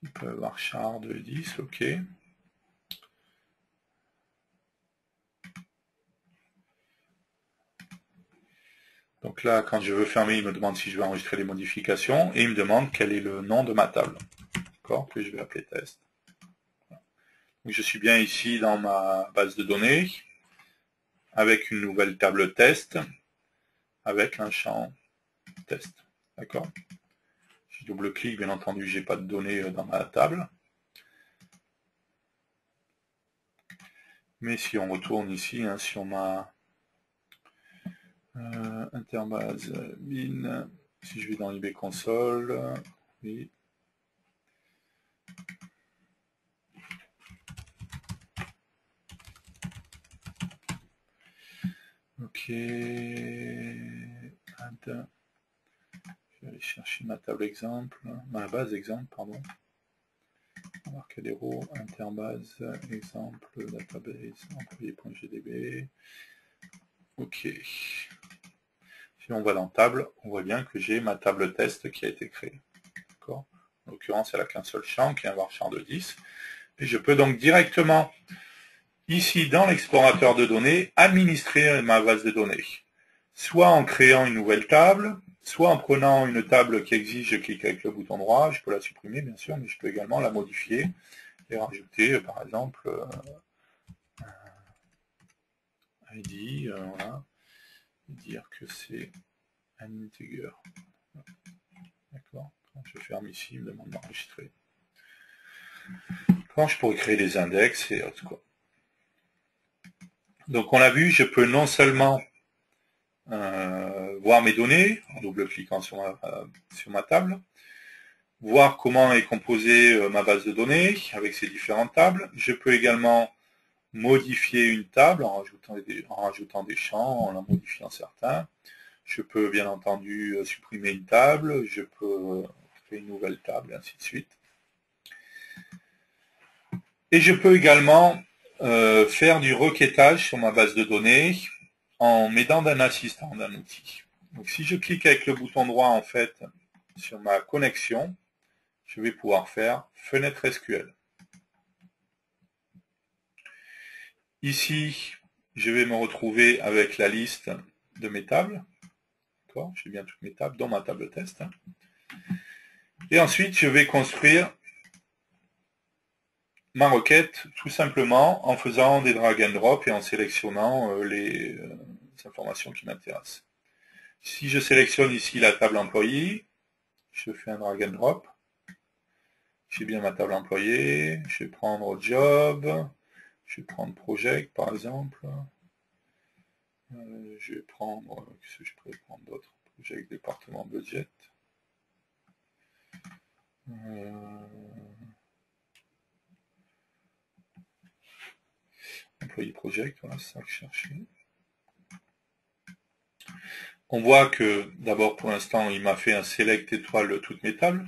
type varchar 2.10, ok. Donc là, quand je veux fermer, il me demande si je vais enregistrer les modifications et il me demande quel est le nom de ma table, d'accord, que je vais appeler test. Donc je suis bien ici dans ma base de données avec une nouvelle table test avec un champ test. D'accord? Je double-clique, bien entendu, j'ai pas de données dans ma table. Mais si on retourne ici, hein, sur ma interbase bin, si je vais dans IB console, oui. Ok. Je vais aller chercher ma table exemple, ma base exemple, pardon. Embarcadero, interbase, exemple, database, employé.gdb. Ok. Si on va dans table, on voit bien que j'ai ma table test qui a été créée. En l'occurrence, elle n'a qu'un seul champ, qui est un varchar de 10. Et je peux donc directement, ici dans l'explorateur de données, administrer ma base de données. Soit en créant une nouvelle table, soit en prenant une table qui existe, je clique avec le bouton droit, je peux la supprimer bien sûr, mais je peux également la modifier et rajouter par exemple un ID, voilà, dire que c'est un integer. D'accord. Quand je ferme ici, il me demande d'enregistrer. Quand je pourrais créer des index et autres quoi. Donc on l'a vu, je peux non seulement voir mes données en double-cliquant sur ma table, voir comment est composée ma base de données avec ses différentes tables. Je peux également modifier une table en rajoutant des champs, en en modifiant certains. Je peux bien entendu supprimer une table, je peux créer une nouvelle table, et ainsi de suite. Et je peux également faire du requêtage sur ma base de données en m'aidant d'un assistant, d'un outil. Donc si je clique avec le bouton droit en fait sur ma connexion, je vais pouvoir faire fenêtre SQL. Ici, je vais me retrouver avec la liste de mes tables. J'ai bien toutes mes tables dans ma table test. Et ensuite, je vais construire ma requête tout simplement en faisant des drag and drop et en sélectionnant les informations qui m'intéressent. Si je sélectionne ici la table employée, je fais un drag and drop. J'ai bien ma table employée, je vais prendre job, je vais prendre project par exemple. Je vais prendre, qu'est-ce que je pourrais prendre d'autre? Project département budget. Employé project, voilà, c'est ça que je cherchais. On voit que d'abord pour l'instant il m'a fait un select étoile de toutes mes tables.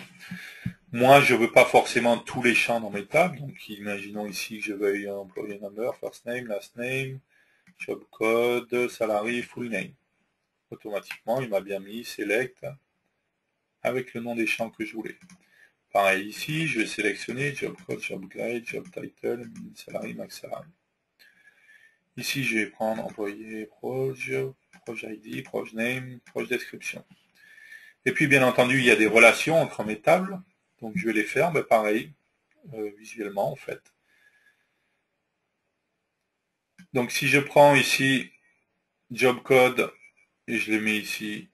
Moi je ne veux pas forcément tous les champs dans mes tables, donc imaginons ici que je veuille employé number, first name, last name, job code, salary, full name. Automatiquement il m'a bien mis select avec le nom des champs que je voulais. Pareil ici, je vais sélectionner job code, job guide, job title, salary, max salary. Ici je vais prendre employé, proj ID, proj name, proj description. Et puis bien entendu il y a des relations entre mes tables, donc je vais les faire pareil, visuellement en fait. Donc si je prends ici job code et je le mets ici,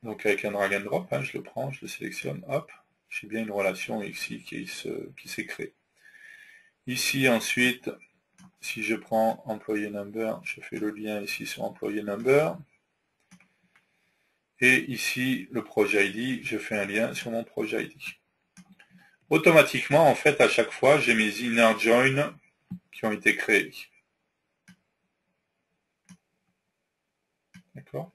donc avec un drag and drop, hein, je le prends, je le sélectionne, hop, j'ai bien une relation ici qui s'est créée. Ici ensuite, si je prends employé number, je fais le lien ici sur employé number. Et ici, le projet ID, je fais un lien sur mon projet ID. Automatiquement, en fait, à chaque fois, j'ai mes inner join qui ont été créés. D'accord?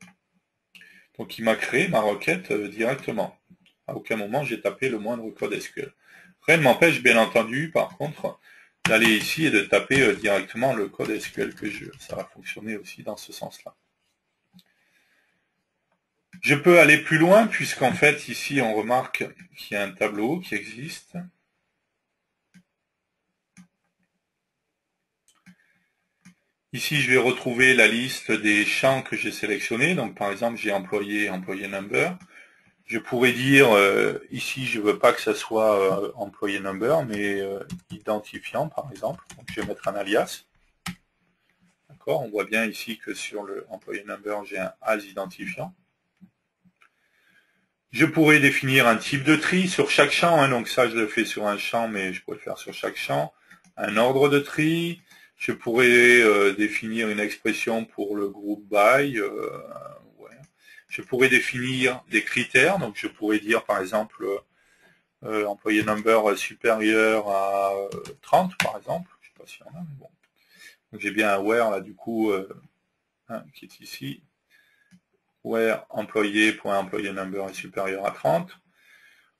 Donc, il m'a créé ma requête directement. À aucun moment, j'ai tapé le moindre code SQL. Rien ne m'empêche, bien entendu, par contre, d'aller ici et de taper directement le code SQL que je veux. Ça va fonctionner aussi dans ce sens-là. Je peux aller plus loin, puisqu'en fait, ici, on remarque qu'il y a un tableau qui existe. Ici, je vais retrouver la liste des champs que j'ai sélectionnés. Donc, par exemple, j'ai employé number. Je pourrais dire, ici, je ne veux pas que ça soit employé number, mais identifiant, par exemple. Donc, je vais mettre un alias. D'accord, on voit bien ici que sur le employee number, j'ai un as identifiant. Je pourrais définir un type de tri sur chaque champ, hein, donc ça je le fais sur un champ, mais je pourrais le faire sur chaque champ. Un ordre de tri, je pourrais définir une expression pour le groupe by, ouais. Je pourrais définir des critères, donc je pourrais dire par exemple employé number supérieur à 30 par exemple, je ne sais pas s'il y en a, mais bon. Donc j'ai bien un where là du coup qui est ici. Where employé.employé number est supérieur à 30.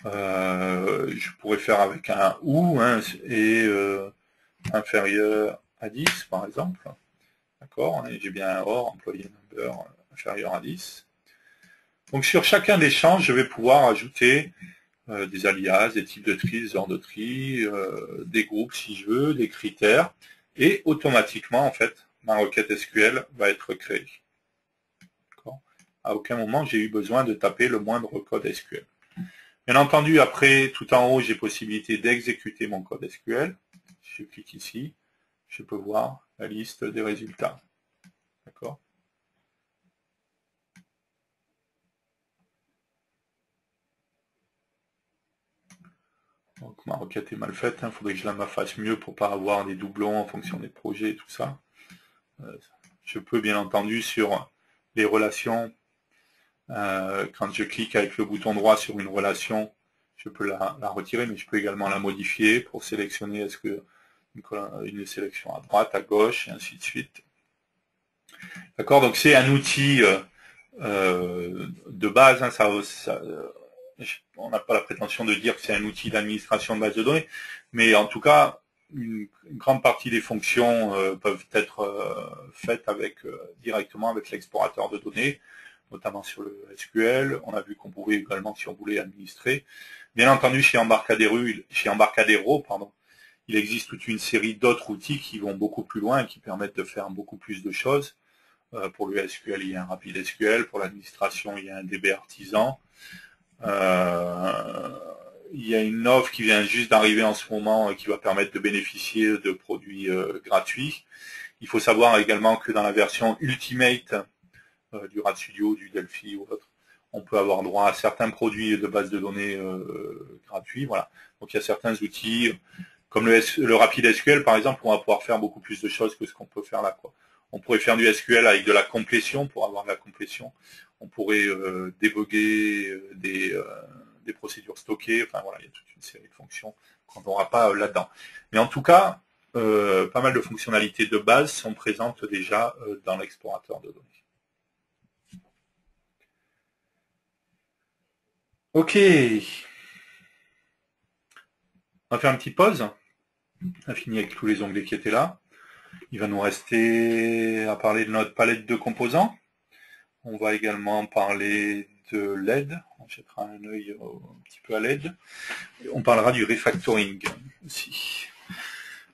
Je pourrais faire avec un ou hein, et inférieur à 10 par exemple. D'accord, et j'ai bien un or employé number inférieur à 10. Donc sur chacun des champs, je vais pouvoir ajouter des alias, des types de tri, des ordres de tri, des groupes si je veux, des critères, et automatiquement en fait, ma requête SQL va être créée. À aucun moment j'ai eu besoin de taper le moindre code SQL. Bien entendu, après, tout en haut, j'ai possibilité d'exécuter mon code SQL. Je clique ici, je peux voir la liste des résultats. D'accord ? Donc ma requête est mal faite, il faudrait que je la fasse mieux pour ne pas avoir des doublons en fonction des projets et tout ça. Je peux bien entendu sur les relations, quand je clique avec le bouton droit sur une relation, je peux la retirer, mais je peux également la modifier pour sélectionner est-ce que une sélection à droite, à gauche, et ainsi de suite. D'accord, donc c'est un outil de base, hein, on n'a pas la prétention de dire que c'est un outil d'administration de base de données, mais en tout cas, une grande partie des fonctions peuvent être faites directement avec l'explorateur de données, notamment sur le SQL. On a vu qu'on pouvait également, si on voulait, administrer. Bien entendu, chez Embarcadero, il existe toute une série d'autres outils qui vont beaucoup plus loin et qui permettent de faire beaucoup plus de choses. Pour le SQL, il y a un rapide SQL. Pour l'administration, il y a un DB artisan. Il y a une offre qui vient juste d'arriver en ce moment qui va permettre de bénéficier de produits gratuits. Il faut savoir également que dans la version Ultimate du RADstudio, du Delphi ou autre, on peut avoir droit à certains produits de base de données gratuits. Voilà. Donc il y a certains outils, comme le rapide SQL par exemple, on va pouvoir faire beaucoup plus de choses que ce qu'on peut faire là, quoi. On pourrait faire du SQL avec de la complétion pour avoir de la complétion. On pourrait débugger des procédures stockées. Enfin voilà, il y a toute une série de fonctions qu'on n'aura pas là-dedans. Mais en tout cas, pas mal de fonctionnalités de base sont présentes déjà dans l'explorateur de données. Ok. On va faire une petite pause. On a fini avec tous les onglets qui étaient là. Il va nous rester à parler de notre palette de composants. On va également parler de l'aide. On jettera un œil un petit peu à l'aide. On parlera du refactoring aussi.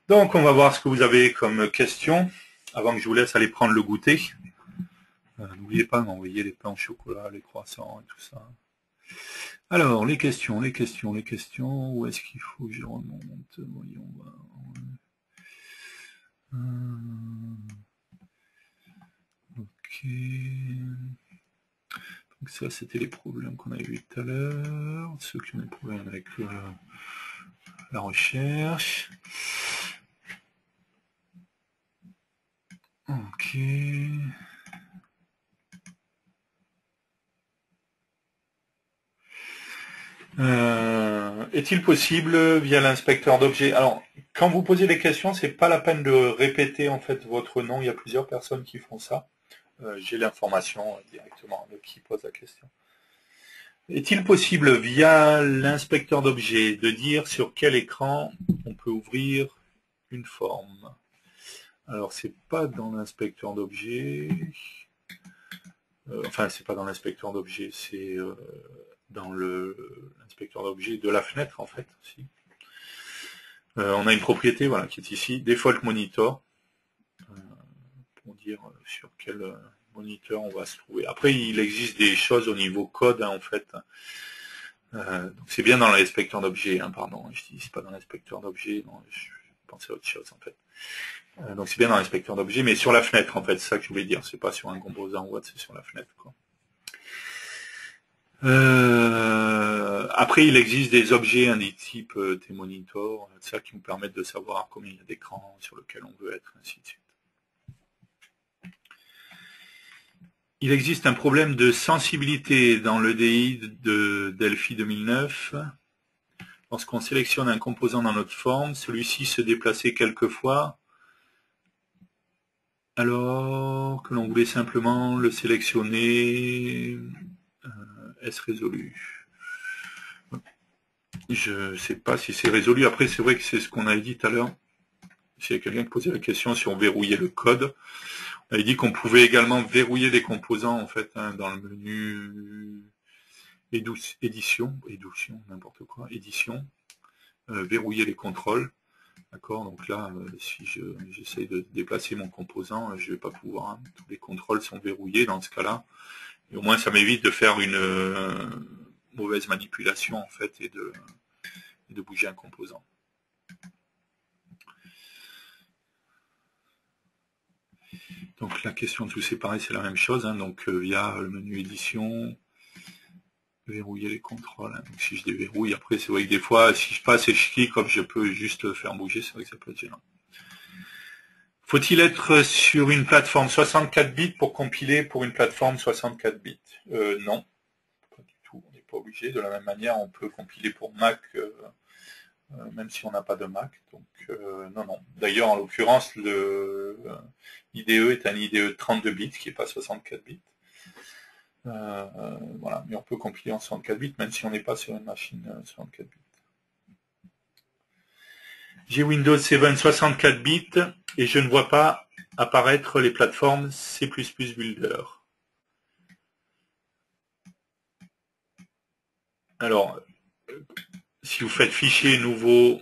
Donc, on va voir ce que vous avez comme questions avant que je vous laisse aller prendre le goûter. N'oubliez pas d'envoyer les pains au chocolat, les croissants et tout ça. Alors, les questions. Où est-ce qu'il faut que je remonte? Voyons voir. Ok. Donc ça, c'était les problèmes qu'on avait vus tout à l'heure. Ceux qui ont des problèmes avec la recherche. Ok. Est-il possible via l'inspecteur d'objets? Alors, quand vous posez des questions, c'est pas la peine de répéter en fait votre nom. Il y a plusieurs personnes qui font ça. J'ai l'information directement de qui pose la question. Est-il possible via l'inspecteur d'objets de dire sur quel écran on peut ouvrir une forme? Alors, c'est pas dans l'inspecteur d'objets. Enfin, c'est pas dans l'inspecteur d'objets, c'est dans l'inspecteur d'objets de la fenêtre en fait aussi. On a une propriété voilà qui est ici, default monitor, pour dire sur quel moniteur on va se trouver. Après, il existe des choses au niveau code en fait. Donc c'est bien dans l'inspecteur d'objets, pardon, je dis c'est pas dans l'inspecteur d'objets, je pensais à autre chose en fait. Donc c'est bien dans l'inspecteur d'objets, mais sur la fenêtre en fait, c'est ça que je voulais dire, c'est pas sur un composant ou autre, c'est sur la fenêtre, quoi. Après, il existe des objets du type T-monitor, ça qui nous permettent de savoir combien il y a d'écrans sur lequel on veut être, ainsi de suite. Il existe un problème de sensibilité dans l'EDI de Delphi 2009. Lorsqu'on sélectionne un composant dans notre forme, celui-ci se déplaçait quelquefois alors que l'on voulait simplement le sélectionner. Est-ce résolu? Je ne sais pas si c'est résolu. Après, c'est vrai que c'est ce qu'on avait dit tout à l'heure. S'il y a quelqu'un qui posait la question si on verrouillait le code, on avait dit qu'on pouvait également verrouiller les composants en fait dans le menu édition, n'importe quoi, édition, verrouiller les contrôles. D'accord, donc là, si j'essaye de déplacer mon composant, je ne vais pas pouvoir. Hein. Tous les contrôles sont verrouillés dans ce cas-là. Et au moins, ça m'évite de faire une mauvaise manipulation en fait et de bouger un composant. Donc la question de tout séparer, c'est la même chose. Hein. Donc via le menu édition, verrouiller les contrôles. Hein. Donc si je déverrouille, après c'est vrai que des fois, si je passe et je clique, comme je peux juste le faire bouger, c'est vrai que ça peut être gênant. Faut-il être sur une plateforme 64 bits pour compiler pour une plateforme 64 bits? Non, pas du tout. On n'est pas obligé. De la même manière, on peut compiler pour Mac, même si on n'a pas de Mac. Donc non, non. D'ailleurs, en l'occurrence, l'IDE est un IDE 32 bits qui n'est pas 64 bits. Voilà, mais on peut compiler en 64 bits, même si on n'est pas sur une machine 64 bits. J'ai Windows 7 64 bits et je ne vois pas apparaître les plateformes C++ Builder. Alors, si vous faites fichier nouveau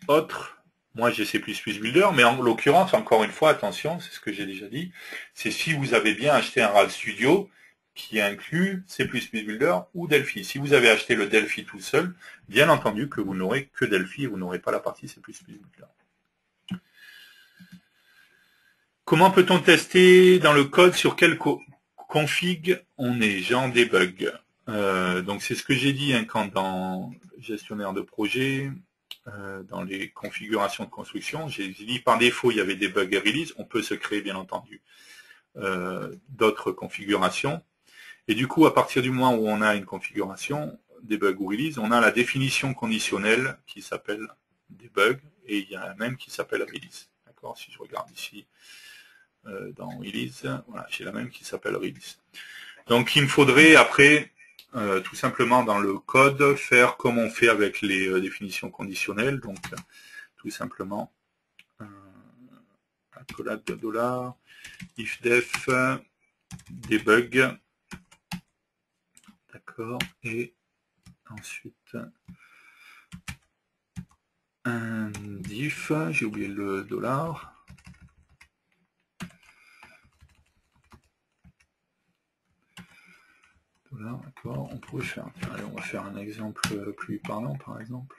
autre, moi j'ai C++ Builder, mais en l'occurrence, encore une fois, attention, c'est ce que j'ai déjà dit, c'est si vous avez bien acheté un RAL Studio qui inclut C++ Builder ou Delphi. Si vous avez acheté le Delphi tout seul, bien entendu que vous n'aurez que Delphi et vous n'aurez pas la partie C++ Builder. Comment peut-on tester dans le code sur quel config on est, genre debug? Donc c'est ce que j'ai dit hein, quand dans gestionnaire de projet, dans les configurations de construction, j'ai dit par défaut il y avait debug et release, on peut se créer bien entendu d'autres configurations. Et du coup, à partir du moment où on a une configuration, debug ou release, on a la définition conditionnelle qui s'appelle debug, et il y a la même qui s'appelle release. D'accord? Si je regarde ici dans release, voilà, j'ai la même qui s'appelle release. Donc il me faudrait après, tout simplement dans le code, faire comme on fait avec les définitions conditionnelles. Donc tout simplement, accolade de $, ifdef, debug. D'accord, et ensuite un diff, j'ai oublié le $. D'accord, on pourrait faire. Allez, on va faire un exemple plus parlant, par exemple.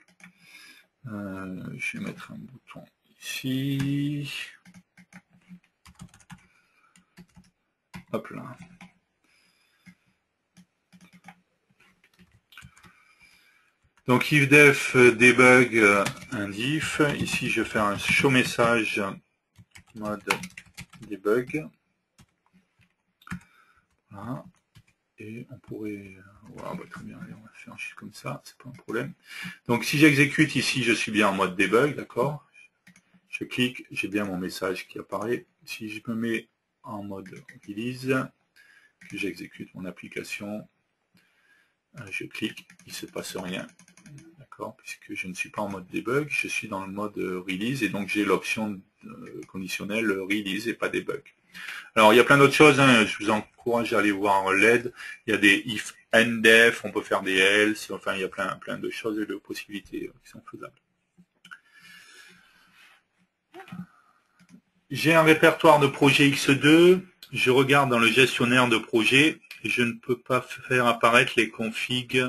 Je vais mettre un bouton ici. Hop là. Donc ifdef debug un diff. Ici je vais faire un show message mode debug. Voilà. Et on pourrait. Voilà, bah, très bien, allez, on va faire un chiffre comme ça, c'est pas un problème. Donc si j'exécute ici, je suis bien en mode debug, d'accord. Je clique, j'ai bien mon message qui apparaît. Si je me mets en mode release, que j'exécute mon application, je clique, il ne se passe rien. D'accord, puisque je ne suis pas en mode debug, je suis dans le mode release et donc j'ai l'option conditionnelle release et pas debug. Alors il y a plein d'autres choses, hein. Je vous encourage à aller voir l'aide, il y a des if and def, on peut faire des else, enfin il y a plein de choses et de possibilités qui sont faisables. J'ai un répertoire de projet X2, je regarde dans le gestionnaire de projet, et je ne peux pas faire apparaître les configs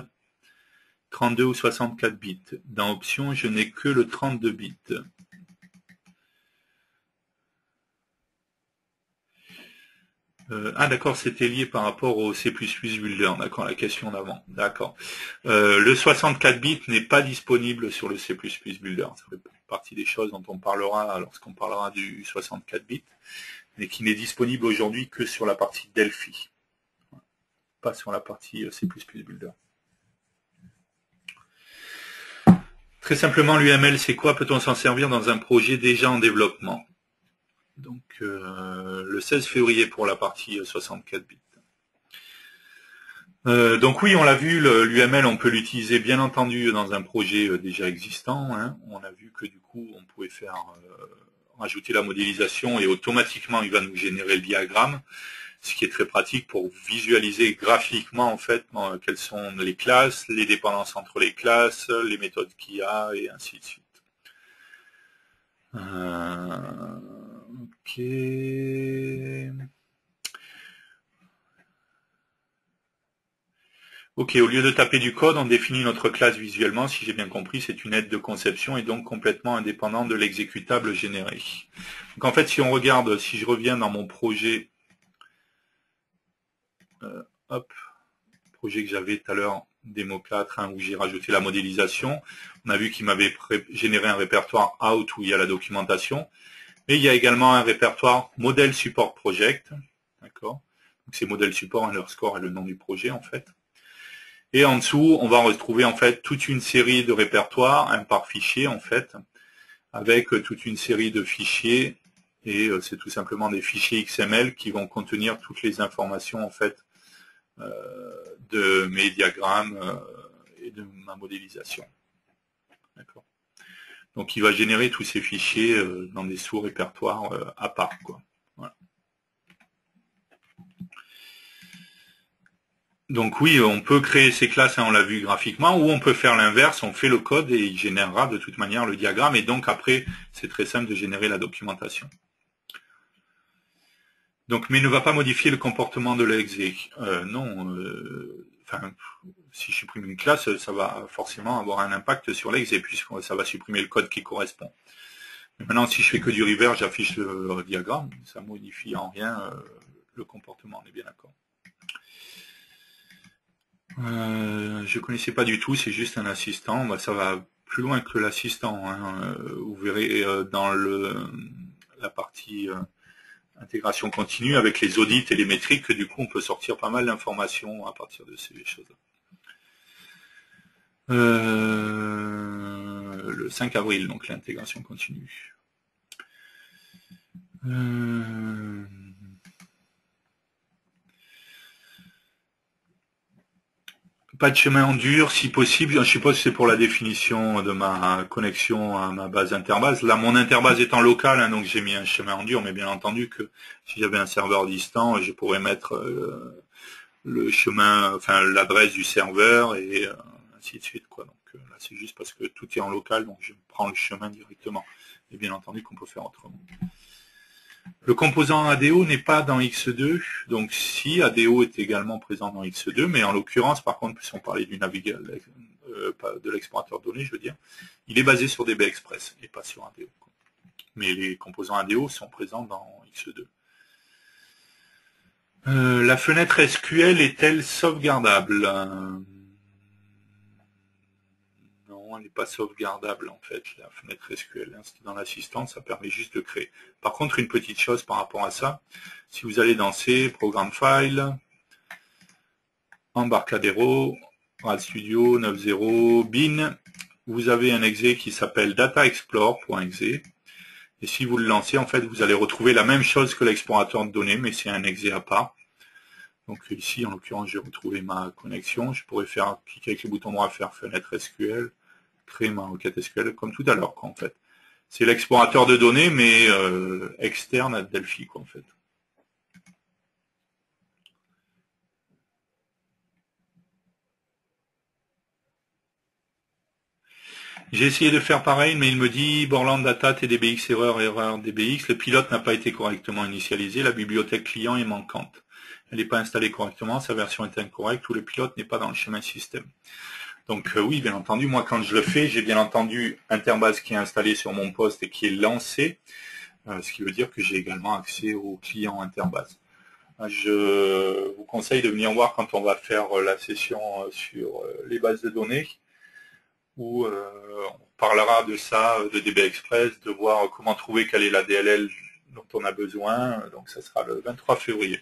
32 ou 64 bits. Dans Options, je n'ai que le 32 bits. Ah d'accord, c'était lié par rapport au C++ Builder, d'accord, la question d'avant, d'accord. Le 64 bits n'est pas disponible sur le C++ Builder, ça fait partie des choses dont on parlera lorsqu'on parlera du 64 bits, mais qui n'est disponible aujourd'hui que sur la partie Delphi, pas sur la partie C++ Builder. Très simplement, l'UML c'est quoi? Peut-on s'en servir dans un projet déjà en développement? Donc le 16 février pour la partie 64 bits. Donc oui, on l'a vu, l'UML, on peut l'utiliser bien entendu dans un projet déjà existant. Hein. On a vu que du coup, on pouvait faire rajouter la modélisation et automatiquement, il va nous générer le diagramme, ce qui est très pratique pour visualiser graphiquement en fait quelles sont les classes, les dépendances entre les classes, les méthodes qu'il y a et ainsi de suite. Ok. Ok, au lieu de taper du code, on définit notre classe visuellement. Si j'ai bien compris, c'est une aide de conception et donc complètement indépendante de l'exécutable généré. Donc en fait, si on regarde, si je reviens dans mon projet, projet que j'avais tout à l'heure, démo 4, hein, où j'ai rajouté la modélisation, on a vu qu'il m'avait généré un répertoire out où il y a la documentation, mais il y a également un répertoire modèle support project, d'accord. Donc c'est modèle support underscore et le nom du projet en fait. Et en dessous, on va retrouver en fait toute une série de répertoires, un par fichier en fait, avec toute une série de fichiers, et c'est tout simplement des fichiers XML qui vont contenir toutes les informations en fait de mes diagrammes et de ma modélisation. D'accord. Donc il va générer tous ces fichiers dans des sous-répertoires à part, quoi. Voilà. Donc oui, on peut créer ces classes, hein, on l'a vu graphiquement, ou on peut faire l'inverse, on fait le code et il générera de toute manière le diagramme, et donc après, c'est très simple de générer la documentation. Donc, mais ne va pas modifier le comportement de l'exec. Non, enfin, si je supprime une classe, ça va forcément avoir un impact sur l'exec, puisque ça va supprimer le code qui correspond. Mais maintenant, si je fais que du reverse, j'affiche le diagramme, ça modifie en rien le comportement, on est bien d'accord. Je connaissais pas du tout, c'est juste un assistant. Bah, ça va plus loin que l'assistant. Hein. Vous verrez dans la partie intégration continue avec les audits et les métriques que du coup on peut sortir pas mal d'informations à partir de ces choses-là. Le 5 avril, donc l'intégration continue. Pas de chemin en dur, si possible. Je suppose que c'est pour la définition de ma connexion à ma base interbase. Là, mon interbase étant locale, hein, donc j'ai mis un chemin en dur, mais bien entendu que si j'avais un serveur distant, je pourrais mettre le chemin, enfin l'adresse du serveur et ainsi de suite, quoi. Donc là, c'est juste parce que tout est en local, donc je prends le chemin directement. Et bien entendu qu'on peut faire autrement. Le composant ADO n'est pas dans X2, donc si ADO est également présent dans X2, mais en l'occurrence, par contre, puisqu'on parlait du navigateur, de l'explorateur de données, je veux dire, il est basé sur DB Express et pas sur ADO. Mais les composants ADO sont présents dans X2. La fenêtre SQL est-elle sauvegardable? Non, elle n'est pas sauvegardable en fait, la fenêtre SQL. C'est dans l'assistant, ça permet juste de créer. Par contre, une petite chose par rapport à ça, si vous allez dans C, Programme File, Embarcadero, RAD Studio 9.0, bin, vous avez un exe qui s'appelle dataexplore.exe. Et si vous le lancez, en fait, vous allez retrouver la même chose que l'explorateur de données, mais c'est un exe à part. Donc ici, en l'occurrence, j'ai retrouvé ma connexion. Je pourrais faire cliquer avec le bouton droit, faire fenêtre SQL, créer ma requête SQL, comme tout à l'heure, en fait. C'est l'explorateur de données, mais externe à Delphi, quoi, en fait. J'ai essayé de faire pareil, mais il me dit Borland Data, TDBX, erreur DBX. Le pilote n'a pas été correctement initialisé. La bibliothèque client est manquante. Elle n'est pas installée correctement. Sa version est incorrecte ou le pilote n'est pas dans le chemin système. Donc oui, bien entendu, moi quand je le fais, j'ai bien entendu Interbase qui est installé sur mon poste et qui est lancé, ce qui veut dire que j'ai également accès au client Interbase. Je vous conseille de venir voir quand on va faire la session sur les bases de données, où on parlera de ça, de DB Express, de voir comment trouver quelle est la DLL dont on a besoin. Donc ça sera le 23 février.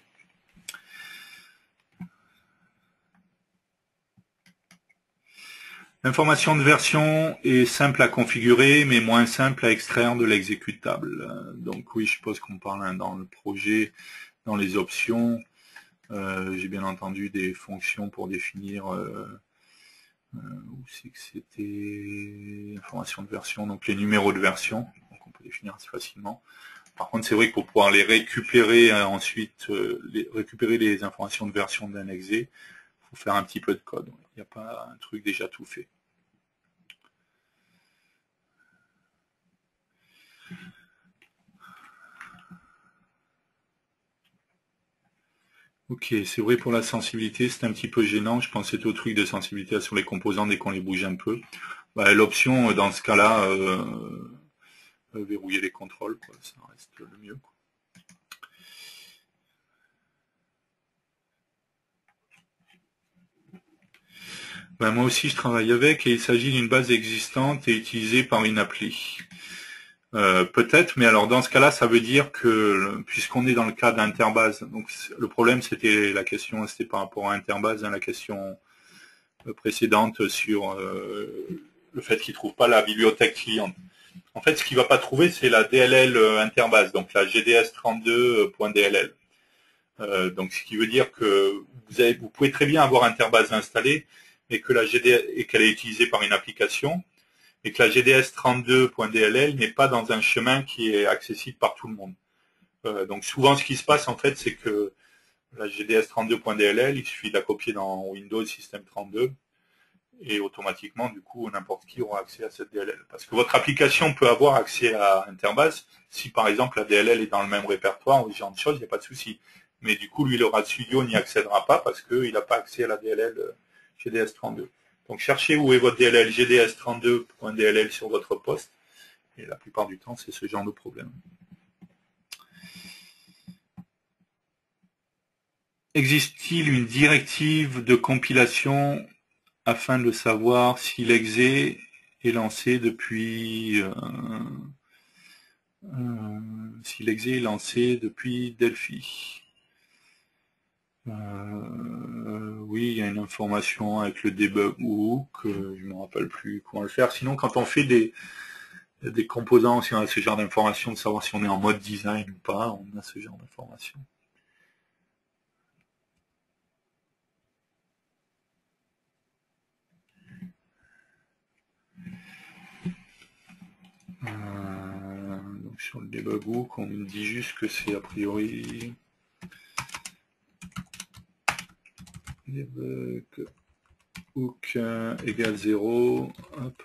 L'information de version est simple à configurer, mais moins simple à extraire de l'exécutable. Donc oui, je suppose qu'on parle dans le projet, dans les options. J'ai bien entendu des fonctions pour définir où c'est que c'était information de version, donc les numéros de version, donc on peut définir assez facilement. Par contre, c'est vrai que pour pouvoir les récupérer ensuite, récupérer les informations de version d'un exe, il faut faire un petit peu de code. Il n'y a pas un truc déjà tout fait. Ok, c'est vrai pour la sensibilité, c'est un petit peu gênant. Je pensais au truc de sensibilité sur les composants dès qu'on les bouge un peu. Bah, l'option, dans ce cas-là, verrouiller les contrôles, quoi. Ça reste le mieux, quoi. Ben, moi aussi, je travaille avec, et il s'agit d'une base existante et utilisée par une appli. Peut-être, mais alors dans ce cas-là, ça veut dire que, puisqu'on est dans le cas d'Interbase, donc le problème c'était la question, c'était par rapport à Interbase, la question précédente sur le fait qu'il ne trouve pas la bibliothèque cliente. En fait, ce qu'il ne va pas trouver, c'est la DLL Interbase, donc la gds32.dll. Donc ce qui veut dire que vous pouvez très bien avoir Interbase installée, et que et qu'elle est utilisée par une application, et que la gds32.dll n'est pas dans un chemin qui est accessible par tout le monde. Donc souvent ce qui se passe en fait, c'est que la gds32.dll, il suffit de la copier dans Windows System 32, et automatiquement du coup n'importe qui aura accès à cette DLL. Parce que votre application peut avoir accès à Interbase, si par exemple la DLL est dans le même répertoire ou ce genre de choses, il n'y a pas de souci. Mais du coup lui le RAD Studio n'y accédera pas parce qu'il n'a pas accès à la DLL GDS32. Donc cherchez où est votre DLL gds32.dll sur votre poste, et la plupart du temps c'est ce genre de problème. Existe-t-il une directive de compilation afin de savoir si l'exe est lancé depuis Delphi? Oui, il y a une information avec le debug hook, je ne me rappelle plus comment le faire. Sinon, quand on fait des composants, si on a ce genre d'informations, de savoir si on est en mode design ou pas, on a ce genre d'informations. Donc sur le debug hook, on me dit juste que c'est a priori debug hook égale 0. Hop.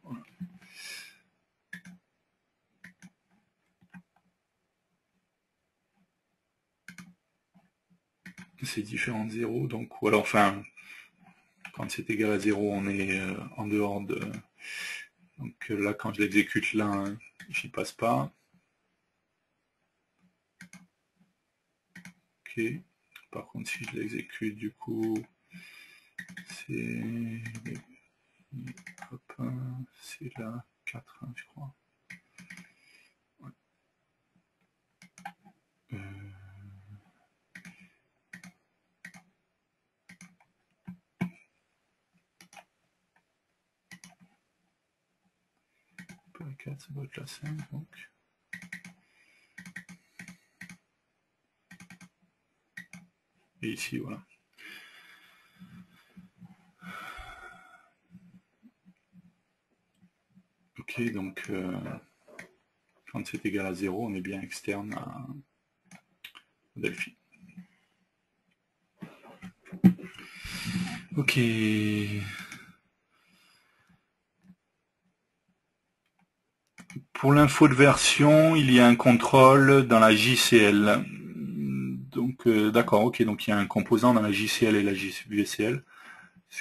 Voilà. C'est différent de 0, donc, ou alors, enfin, quand c'est égal à 0, on est en dehors de... Donc là, quand je l'exécute là, j'y passe pas. Ok. Par contre, si je l'exécute, du coup, c'est... Hop, c'est là, 4, je crois. Ouais. 4, ça doit être la 5, donc. Et ici, voilà. Ok, donc quand c'est égal à 0, on est bien externe à Delphi. Ok. Pour l'info de version, il y a un contrôle dans la JCL. Donc, d'accord, ok, donc il y a un composant dans la JCL et la JVCL.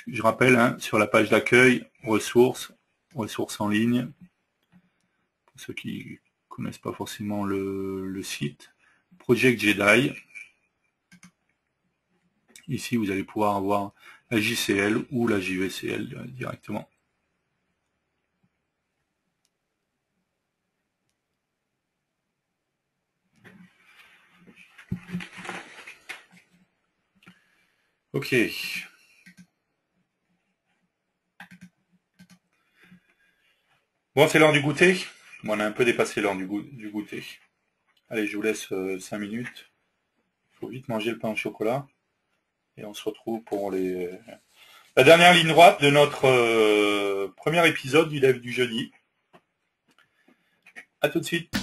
Je rappelle, hein, sur la page d'accueil, ressources en ligne, pour ceux qui connaissent pas forcément le site, Project Jedi, Ici, vous allez pouvoir avoir la JCL ou la JVCL directement. Ok. Bon, c'est l'heure du goûter. Bon, on a un peu dépassé l'heure du goûter. Allez, je vous laisse 5 minutes. Il faut vite manger le pain au chocolat. Et on se retrouve pour la dernière ligne droite de notre premier épisode du live du jeudi. À tout de suite.